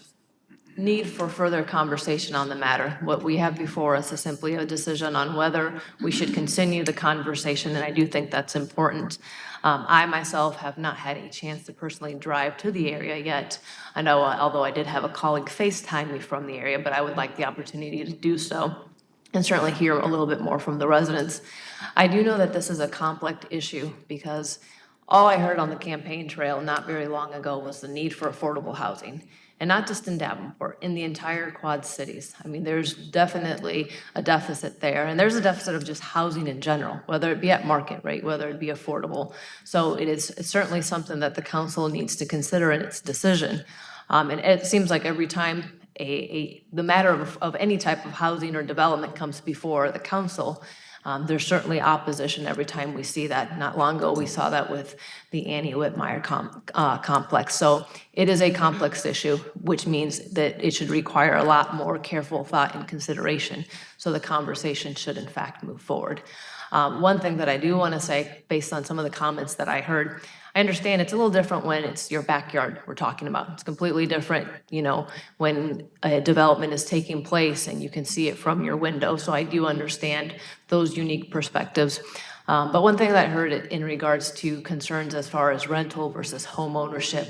need for further conversation on the matter. What we have before us is simply a decision on whether we should continue the conversation, and I do think that's important. I myself have not had a chance to personally drive to the area yet. I know, although I did have a colleague FaceTime me from the area, but I would like the opportunity to do so and certainly hear a little bit more from the residents. I do know that this is a complex issue because all I heard on the campaign trail not very long ago was the need for affordable housing. And not just in Davenport, in the entire Quad Cities. I mean, there's definitely a deficit there. And there's a deficit of just housing in general, whether it be at market rate, whether it be affordable. So it's certainly something that the council needs to consider in its decision. And it seems like every time the matter of any type of housing or development comes before the council, there's certainly opposition every time we see that. Not long ago, we saw that with the Annie Whitmire complex. So it is a complex issue, which means that it should require a lot more careful thought and consideration. So the conversation should in fact move forward. One thing that I do want to say, based on some of the comments that I heard, I understand it's a little different when it's your backyard we're talking about. It's completely different, when a development is taking place and you can see it from your window. So I do understand those unique perspectives. But one thing that I heard in regards to concerns as far as rental versus home ownership,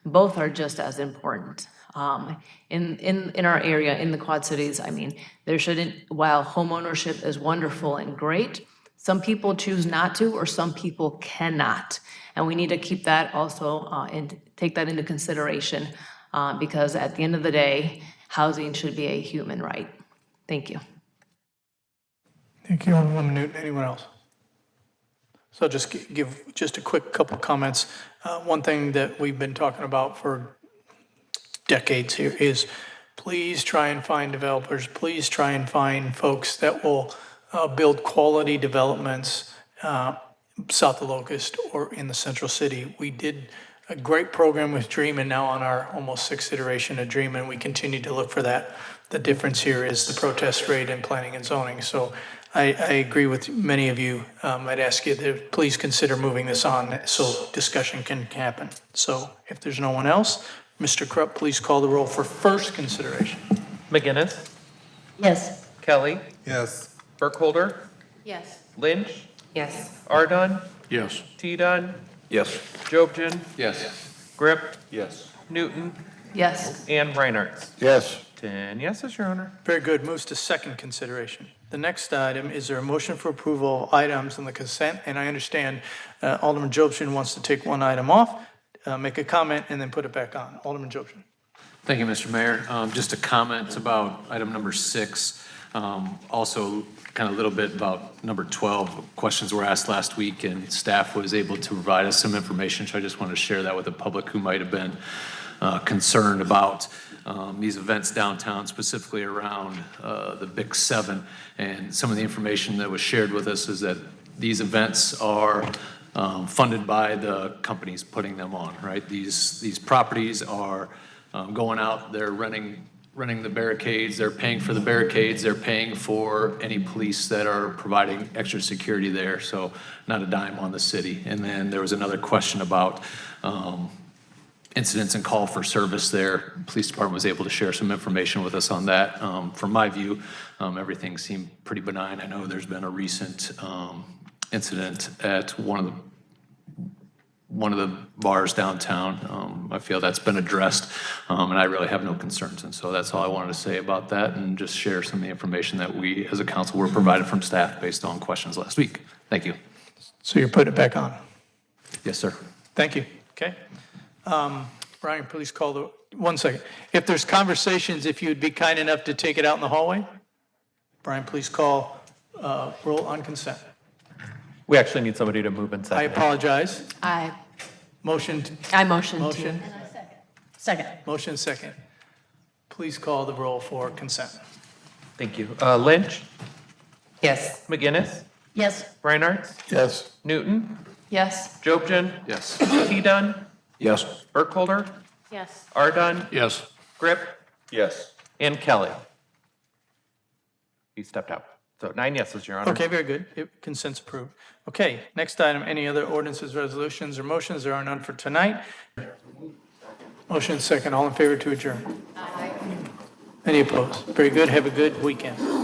both are just as important. In our area, in the Quad Cities, I mean, there shouldn't, while home ownership is wonderful and great, some people choose not to, or some people cannot. And we need to keep that also and take that into consideration because at the end of the day, housing should be a human right. Thank you. Thank you, Alderwoman Newton. Anyone else? So I'll just give just a quick couple comments. One thing that we've been talking about for decades here is please try and find developers, please try and find folks that will build quality developments south of Locust or in the central city. We did a great program with Dream, and now on our almost sixth iteration of Dream, and we continue to look for that. The difference here is the protest rate in planning and zoning. So I agree with many of you. I'd ask you to please consider moving this on so discussion can happen. So if there's no one else, Mr. Krupp, please call the roll for first consideration. McGinnis, Yes. Kelly, Yes. Burkholder, Yes. Lynch, Yes. Ardon, Yes. T-Dunn, Yes. Jobson, Yes. Grip, Yes. Newton, Yes. and Reinhardt. Yes. 10 yeses, Your Honor. Very good. Moves to second consideration. The next item, is there a motion for approval of items on the consent? And I understand Alderman Jobson wants to take one item off, make a comment, and then put it back on. Alderman Jobson. Thank you, Mr. Mayor. Just a comment about item number 6. Also, kind of a little bit about number 12. Questions were asked last week, and staff was able to provide us some information. So I just want to share that with the public who might have been concerned about these events downtown, specifically around the Big 7. And some of the information that was shared with us is that these events are funded by the companies putting them on, right? These properties are going out, they're renting the barricades, they're paying for the barricades, they're paying for any police that are providing extra security there, so not a dime on the city. And then there was another question about incidents and call for service there. Police department was able to share some information with us on that. From my view, everything seemed pretty benign. I know there's been a recent incident at one of the bars downtown. I feel that's been addressed, and I really have no concerns. And so that's all I wanted to say about that, and just share some of the information that we, as a council, were provided from staff based on questions last week. Thank you. So you're putting it back on? Yes, sir. Thank you. Okay. Brian, please call the, 1 second. If there's conversations, if you'd be kind enough to take it out in the hallway. Brian, please call roll on consent. We actually need somebody to move and second. I apologize. I Motion. motion to. Motion. Second. Motion second. Please call the roll for consent. Thank you. Lynch, Yes. McGinnis, Yes. Reinhardt, Yes. Newton, Yes. Jobson, Yes. T-Dunn, Yes. Burkholder, Yes. Ardon, Yes. Grip, Yes. and Kelly. He stepped out. So 9 yeses, Your Honor. Okay, very good. Consent's approved. Okay, next item, any other ordinances, resolutions, or motions? There are none for tonight. Motion second. All in favor to adjourn? Aye. Any opposed? Very good. Have a good weekend.